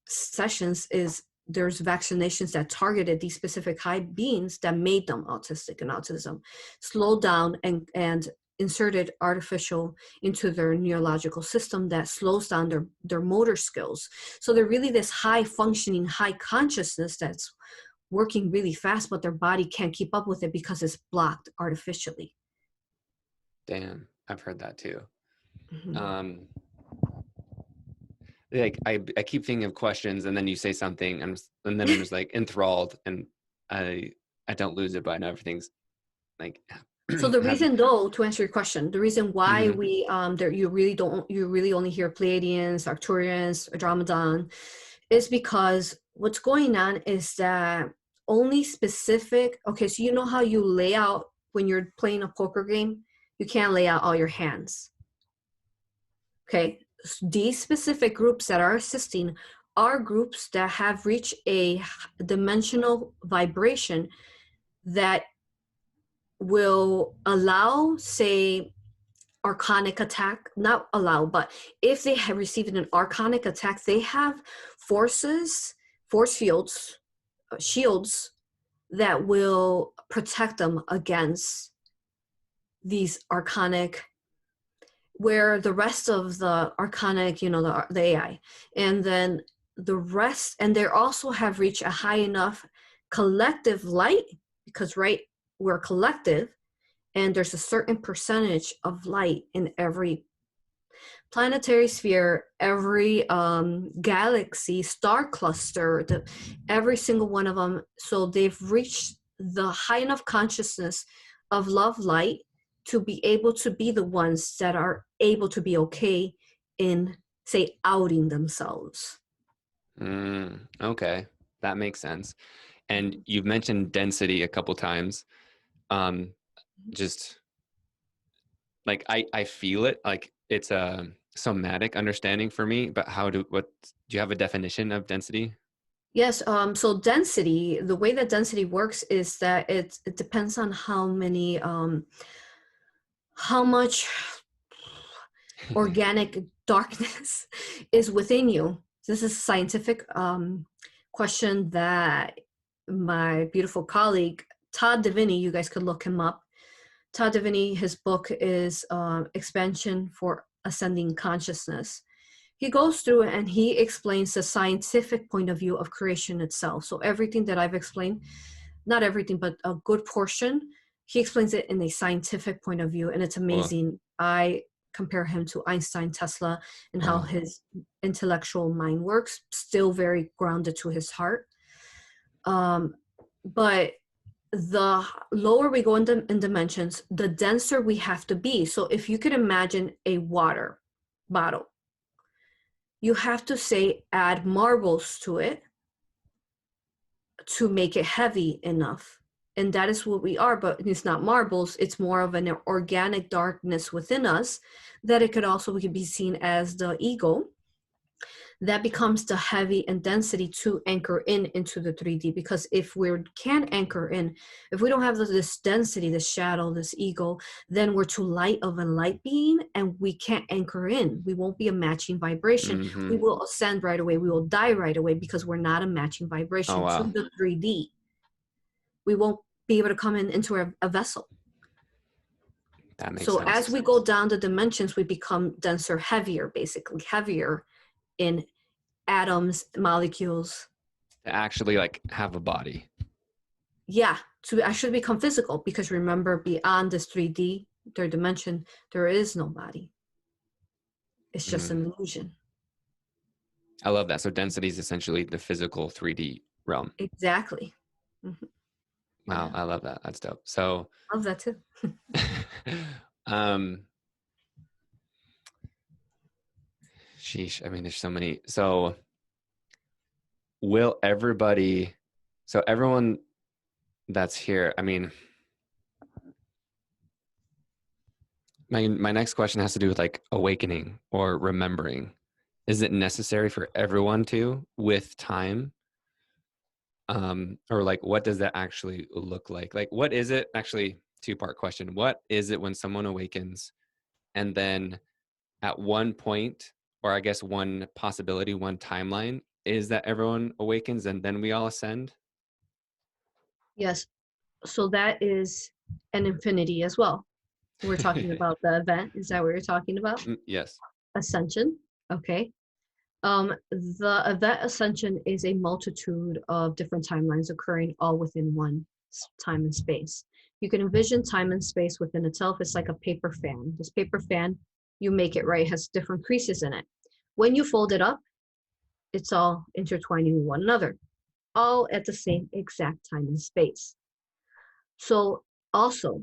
sessions is there's vaccinations that targeted these specific high beings that made them autistic and autism, slowed down and inserted artificial into their neurological system that slows down their motor skills. So they're really this high functioning, high consciousness that's working really fast, but their body can't keep up with it because it's blocked artificially. Damn, I've heard that too. Like I keep thinking of questions, and then you say something, and then I'm just like enthralled, and I don't lose it, but I know everything's like. So the reason, though, to answer your question, the reason why we you really only hear Pleadians, Arcturians, Andromedan, is because what's going on is that only specific, okay, so you know how you lay out when you're playing a poker game, you can't lay out all your hands. Okay, these specific groups that are assisting are groups that have reached a dimensional vibration that will allow, say, arcanic attack, not allow, but if they have received an arcanic attack, they have force fields, shields that will protect them against these arcanic, where the rest of the arcanic, the AI, and then the rest, and they also have reached a high enough collective light, because we're collective, and there's a certain percentage of light in every planetary sphere, every galaxy, star cluster, every single one of them. So they've reached the high enough consciousness of love light to be able to be the ones that are able to be okay in, say, outing themselves. Okay, that makes sense. And you've mentioned density a couple times. Just like I feel it, like it's a somatic understanding for me, but do you have a definition of density? Yes, so density, the way that density works is that it depends on how much organic darkness is within you. This is a scientific question that my beautiful colleague, Todd Deviney, you guys could look him up. Todd Deviney, his book is Expansion for Ascending Consciousness. He goes through and he explains the scientific point of view of creation itself. So everything that I've explained, not everything, but a good portion, he explains it in a scientific point of view, and it's amazing. Cool. I compare him to Einstein, Tesla, and how his intellectual mind works, still very grounded to his heart. But the lower we go in dimensions, the denser we have to be. So if you could imagine a water bottle, you have to, say, add marbles to it to make it heavy enough. And that is what we are, but it's not marbles. It's more of an organic darkness within us that it could also be seen as the ego. That becomes the heavy and density to anchor into the 3D, because if we can't anchor in, if we don't have this density, this shadow, this ego, then we're too light of a light being and we can't anchor in. We won't be a matching vibration. Mm-hmm. We will ascend right away. We will die right away because we're not a matching vibration to the 3D. We won't be able to come into a vessel. That makes sense. As we go down the dimensions, we become denser, heavier, basically heavier in atoms, molecules. To actually like have a body. Yeah, to actually become physical, because remember, beyond this 3D, third dimension, there is no body. It's just an illusion. I love that. So density is essentially the physical 3D realm. Exactly. Mm-hmm. Wow, Yeah. I love that. That's dope. So love that too. Sheesh. I mean, there's so many. So will everybody, so everyone that's here, I mean, my next question has to do with like awakening or remembering. Is it necessary for everyone to with time? Or like, what does that actually look like? Like, what is it actually? Two-part question. What is it when someone awakens? And then at one point, or I guess one possibility, one timeline, is that everyone awakens and then we all ascend? Yes. So that is an infinity as well. We're talking about the event. Is that what you're talking about? Yes. Ascension. Okay. The event Ascension is a multitude of different timelines occurring all within one time and space. You can envision time and space within itself. It's like a paper fan. This paper fan, you make it right, has different creases in it. When you fold it up, it's all intertwining with one another, all at the same exact time and space. So also,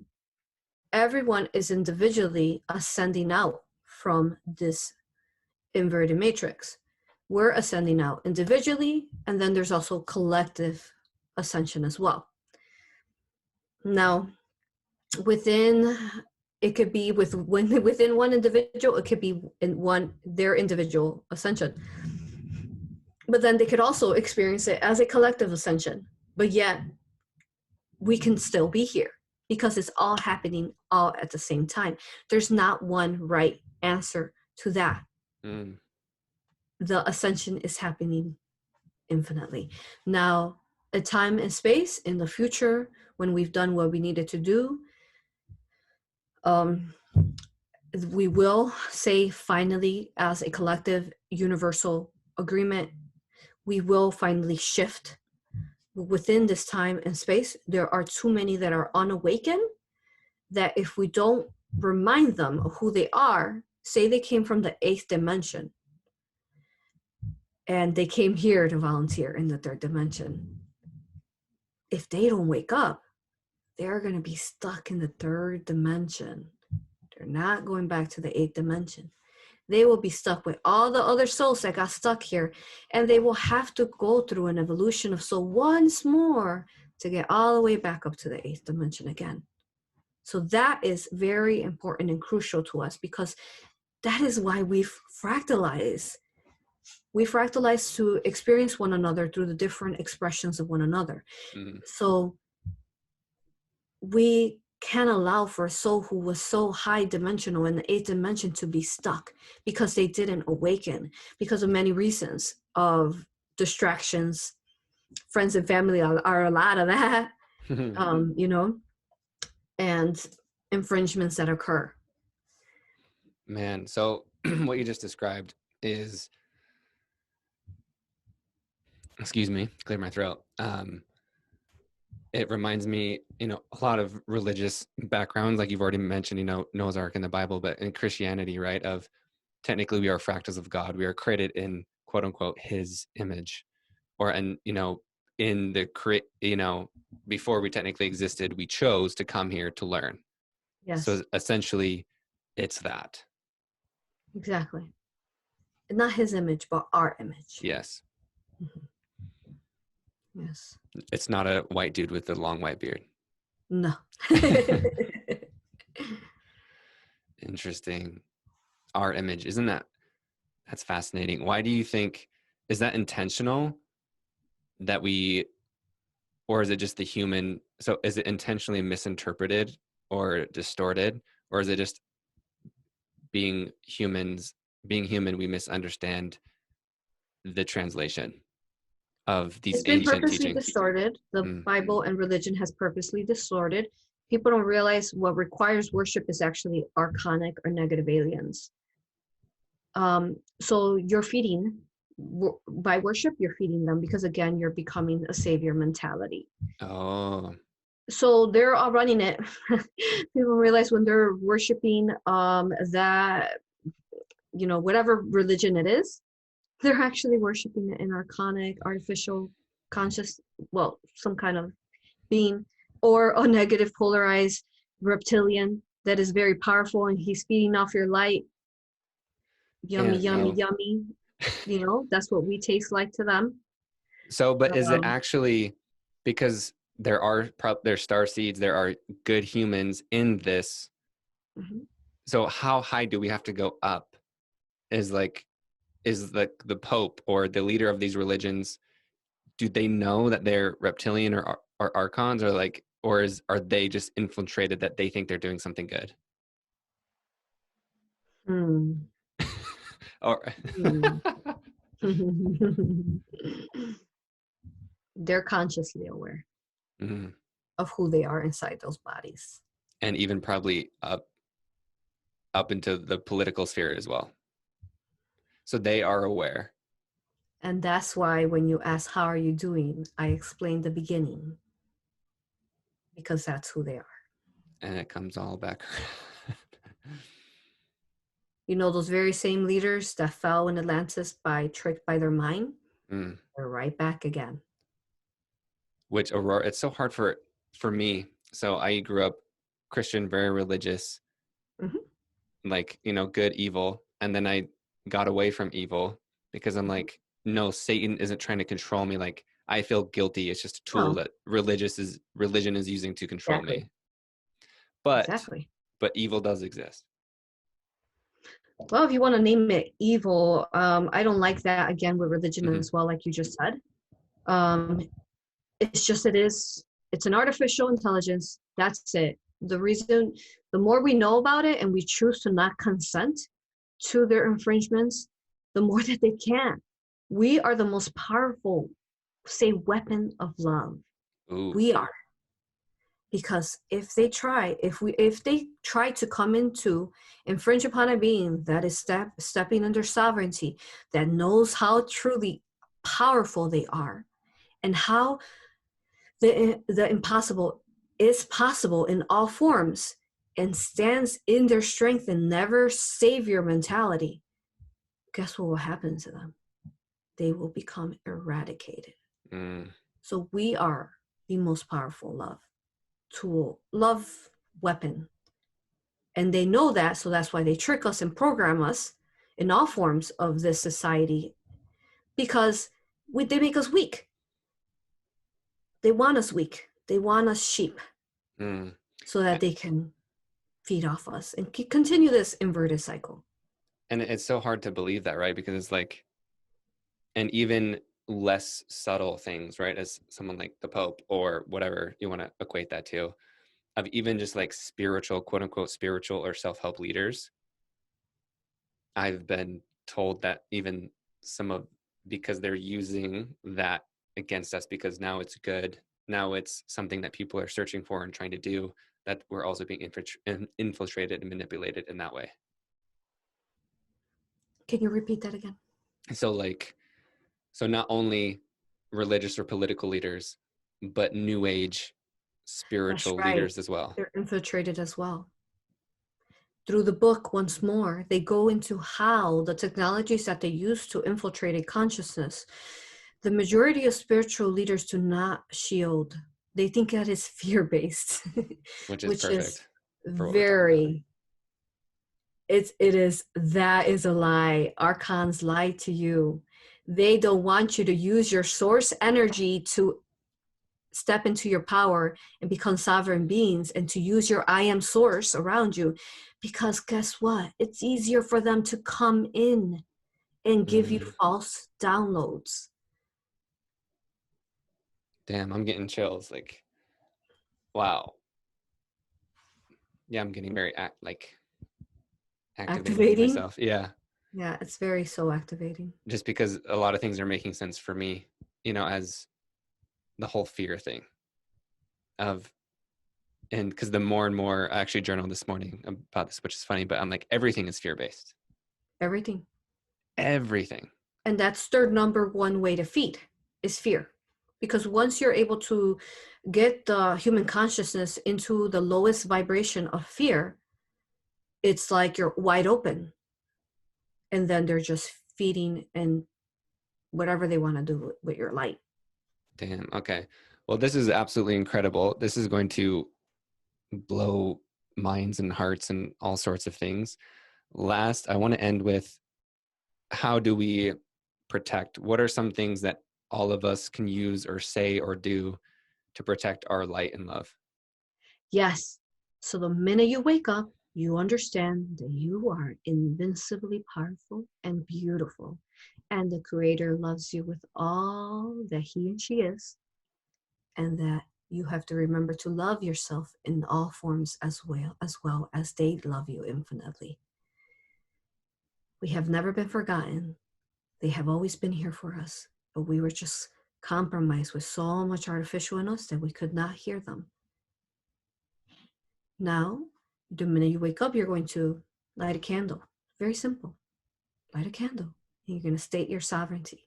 everyone is individually ascending out from this inverted matrix. We're ascending out individually, and then there's also collective ascension as well. Now, it could be within one individual, it could be in their individual ascension. But then they could also experience it as a collective ascension. But yet we can still be here because it's all happening all at the same time. There's not one right answer to that. The ascension is happening infinitely. Now, a time and space in the future when we've done what we needed to do, we will say finally, as a collective universal agreement, we will finally shift. Within this time and space, there are too many that are unawakened that if we don't remind them of who they are, say they came from the 8th dimension and they came here to volunteer in the 3rd dimension. If they don't wake up, they're going to be stuck in the 3rd dimension. They're not going back to the 8th dimension. They will be stuck with all the other souls that got stuck here, and they will have to go through an evolution of soul once more to get all the way back up to the 8th dimension again. So that is very important and crucial to us, because that is why we fractalize. We fractalize to experience one another through the different expressions of one another. So we can't allow for a soul who was so high dimensional in the 8th dimension to be stuck because they didn't awaken, because of many reasons of distractions. Friends and family are a lot of that, and infringements that occur. Man, so what you just described is, excuse me, clear my throat. It reminds me, a lot of religious backgrounds, like you've already mentioned, Noah's Ark in the Bible, but in Christianity, right, of technically we are fractals of God. We are created in quote unquote his image, in the before we technically existed, we chose to come here to learn. Yes. So essentially it's that. Exactly. Not his image, but our image. Yes. Yes. It's not a white dude with a long white beard. No. Interesting. Our image. That's fascinating. Why do you think, is that intentional or is it just the human? So is it intentionally misinterpreted or distorted, or is it just being human, we misunderstand the translation of these it's been ancient purposely teachings? Distorted. The Bible and religion has purposely distorted. People don't realize what requires worship is actually archonic or negative aliens. So you're feeding, by worship, you're feeding them, because again, you're becoming a savior mentality. Oh. So they're all running it. People realize when they're worshiping that, whatever religion it is, they're actually worshiping it in archonic, artificial, conscious, some kind of being, or a negative polarized reptilian that is very powerful and he's feeding off your light. Yummy, yummy. That's what we taste like to them. So, but is it actually, because there are star seeds, there are good humans in this. So how high do we have to go up? Is the Pope or the leader of these religions, do they know that they're reptilian or archons, or are they just infiltrated that they think they're doing something good? They're consciously aware of who they are inside those bodies, and even probably up into the political sphere as well. So they are aware. And that's why when you ask how are you doing, I explained the beginning, because that's who they are. And it comes all back. Those very same leaders that fell in Atlantis tricked by their mind, they're right back again. Which Aurora, it's so hard for me. So I grew up Christian, very religious, good, evil. And then I got away from evil because I'm like, no, Satan isn't trying to control me. Like, I feel guilty. It's just a tool No, that religion is using to control exactly. me. But Exactly. evil does exist. Well, if you want to name it evil, I don't like that again with religion Mhm. as well, like you just said. It's just it's an artificial intelligence. That's it. The reason, the more we know about it and we choose to not consent to their infringements, the more that they can. We are the most powerful, say, weapon of love. Ooh. We are. Because if they try to come into infringe upon a being that is stepping under sovereignty, that knows how truly powerful they are, and how the impossible is possible in all forms, and stands in their strength and never savior mentality, guess what will happen to them? They will become eradicated. So we are the most powerful love weapon. And they know that, so that's why they trick us and program us in all forms of this society, because they make us weak. They want us weak. They want us sheep, so that they can feed off us and continue this inverted cycle. And it's so hard to believe that, right? Because it's like, and even less subtle things, right? As someone like the Pope or whatever you want to equate that to, of even just like spiritual, quote unquote, spiritual or self-help leaders. I've been told that even because they're using that against us, because now it's good. Now it's something that people are searching for and trying to do, that we're also being infiltrated and manipulated in that way. Can you repeat that again? So not only religious or political leaders, but new age spiritual leaders as well. They're infiltrated as well. Through the book, once more, they go into how the technologies that they use to infiltrate a consciousness. The majority of spiritual leaders do not shield. They think that is fear-based, which is which perfect. Is very. That is a lie. Archons lie to you. They don't want you to use your source energy to step into your power and become sovereign beings, and to use your I am source around you, because guess what? It's easier for them to come in and give you false downloads. Damn, I'm getting chills. Like, wow. Yeah, I'm getting very activating myself. Yeah. Yeah, it's very so activating. Just because a lot of things are making sense for me, as the whole fear thing and because the more and more, I actually journaled this morning about this, which is funny, but I'm like, everything is fear-based. Everything. And that's their number one way to feed, is fear. Because once you're able to get the human consciousness into the lowest vibration of fear, it's like you're wide open. And then they're just feeding and whatever they want to do with your light. Damn. Okay. Well, this is absolutely incredible. This is going to blow minds and hearts and all sorts of things. Last, I want to end with, how do we protect? What are some things that all of us can use or say or do to protect our light and love? Yes. So the minute you wake up, you understand that you are invincibly powerful and beautiful, and the Creator loves you with all that he and she is, and that you have to remember to love yourself in all forms as well as they love you infinitely. We have never been forgotten. They have always been here for us, but we were just compromised with so much artificial in us that we could not hear them. Now, the minute you wake up, you're going to light a candle. Very simple. Light a candle. And you're going to state your sovereignty.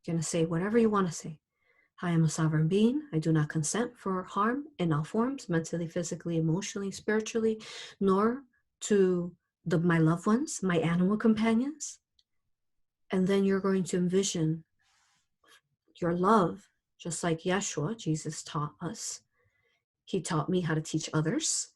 You're going to say whatever you want to say. I am a sovereign being. I do not consent for harm in all forms, mentally, physically, emotionally, spiritually, nor to my loved ones, my animal companions. And then you're going to envision your love, just like Yeshua, Jesus taught us. He taught me how to teach others,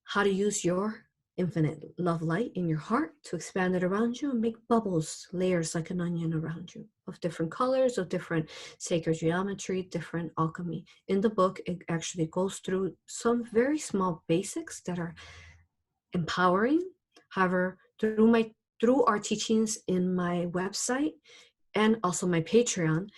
how to use your infinite love light in your heart to expand it around you and make bubbles, layers like an onion around you of different colors, of different sacred geometry, different alchemy. In the book, it actually goes through some very small basics that are empowering. However, through our teachings in my website and also my Patreon,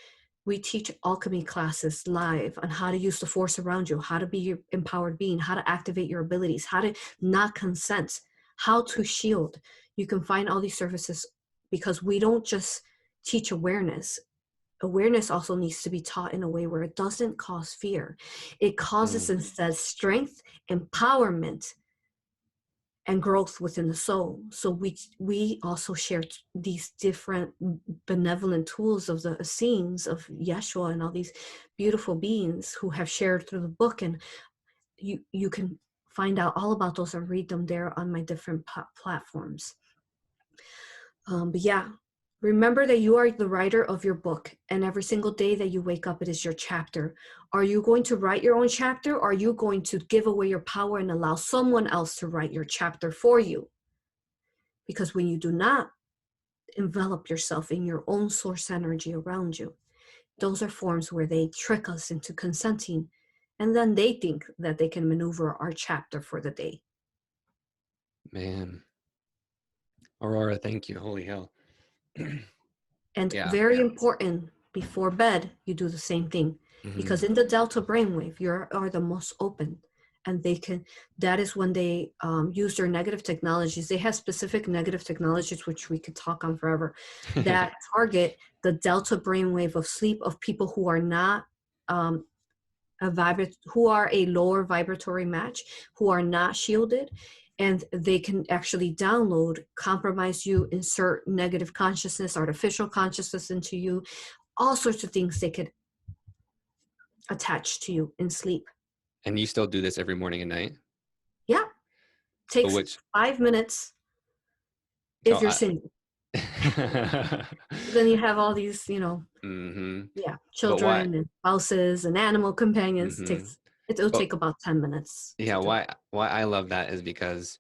we teach alchemy classes live on how to use the force around you, how to be your empowered being, how to activate your abilities, how to not consent, how to shield. You can find all these services because we don't just teach awareness. Awareness also needs to be taught in a way where it doesn't cause fear. It causes instead strength, empowerment, and growth within the soul. So we also share these different benevolent tools of the Essenes, of Yeshua, and all these beautiful beings who have shared through the book. And you can find out all about those and read them there on my different platforms. But yeah, remember that you are the writer of your book, and every single day that you wake up, it is your chapter. Are you going to write your own chapter, or are you going to give away your power and allow someone else to write your chapter for you? Because when you do not envelop yourself in your own source energy around you, those are forms where they trick us into consenting, and then they think that they can maneuver our chapter for the day. Man. Aurora, thank you. Holy hell. And very important, before bed, you do the same thing. Because in the delta brainwave, you are the most open. And that is when they use their negative technologies. They have specific negative technologies, which we could talk on forever, that target the delta brainwave of sleep of people who are not who are a lower vibratory match, who are not shielded. And they can actually download, compromise you, insert negative consciousness, artificial consciousness into you, all sorts of things they could attach to you in sleep. And you still do this every morning and night? Yeah. Takes 5 minutes if you're single. Then you have all these, children and spouses and animal companions. It'll take about 10 minutes. Yeah, why I love that is because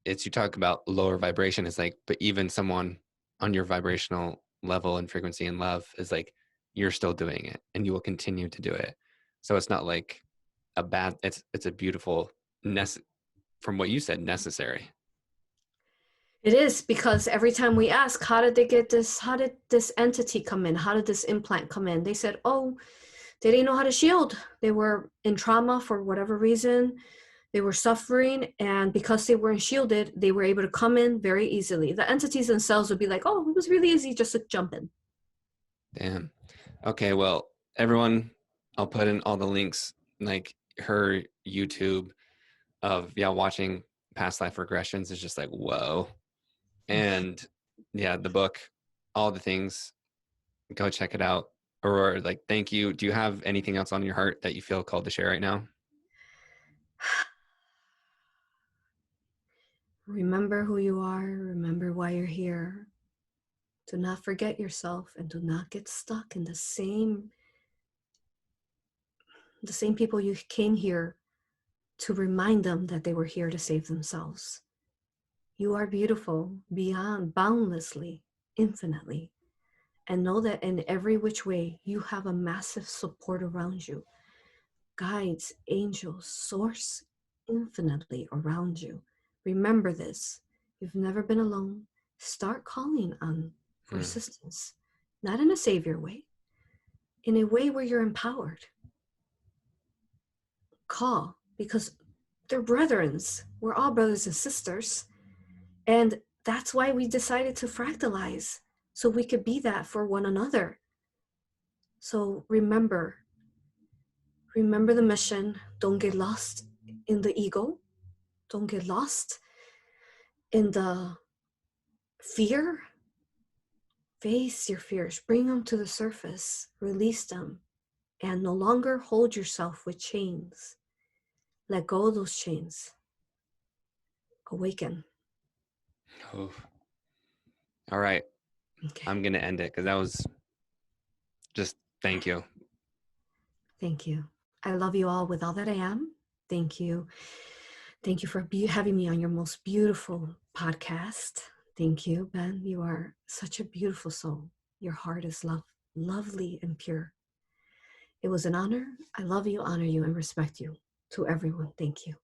you talk about lower vibration. It's like, but even someone on your vibrational level and frequency and love is like, you're still doing it and you will continue to do it. So it's not like a bad, it's a beautiful, from what you said, necessary. It is, because every time we ask, how did they get this? How did this entity come in? How did this implant come in? They said, oh, they didn't know how to shield. They were in trauma for whatever reason. They were suffering, and because they weren't shielded, they were able to come in very easily. The entities themselves would be like, oh, it was really easy just to jump in. Damn. Okay, well, everyone, I'll put in all the links, like her YouTube of, watching past life regressions is just like, whoa. And the book, all the things, go check it out. Aurora, like, thank you. Do you have anything else on your heart that you feel called to share right now? Remember who you are. Remember why you're here. Do not forget yourself, and do not get stuck in the same people you came here to remind them that they were here to save themselves. You are beautiful beyond, boundlessly, infinitely. And know that in every which way, you have a massive support around you. Guides, angels, source, infinitely around you. Remember this. You've never been alone. Start calling on for assistance. Not in a savior way. In a way where you're empowered. Call, because they're brethrens. We're all brothers and sisters. And that's why we decided to fractalize, so we could be that for one another. So remember the mission. Don't get lost in the ego. Don't get lost in the fear. Face your fears, bring them to the surface, release them, and no longer hold yourself with chains. Let go of those chains. Awaken. Oh. All right. Okay. I'm going to end it because that was just, thank you. Thank you. I love you all with all that I am. Thank you. Thank you for having me on your most beautiful podcast. Thank you, Ben. You are such a beautiful soul. Your heart is lovely and pure. It was an honor. I love you, honor you, and respect you. To everyone, thank you.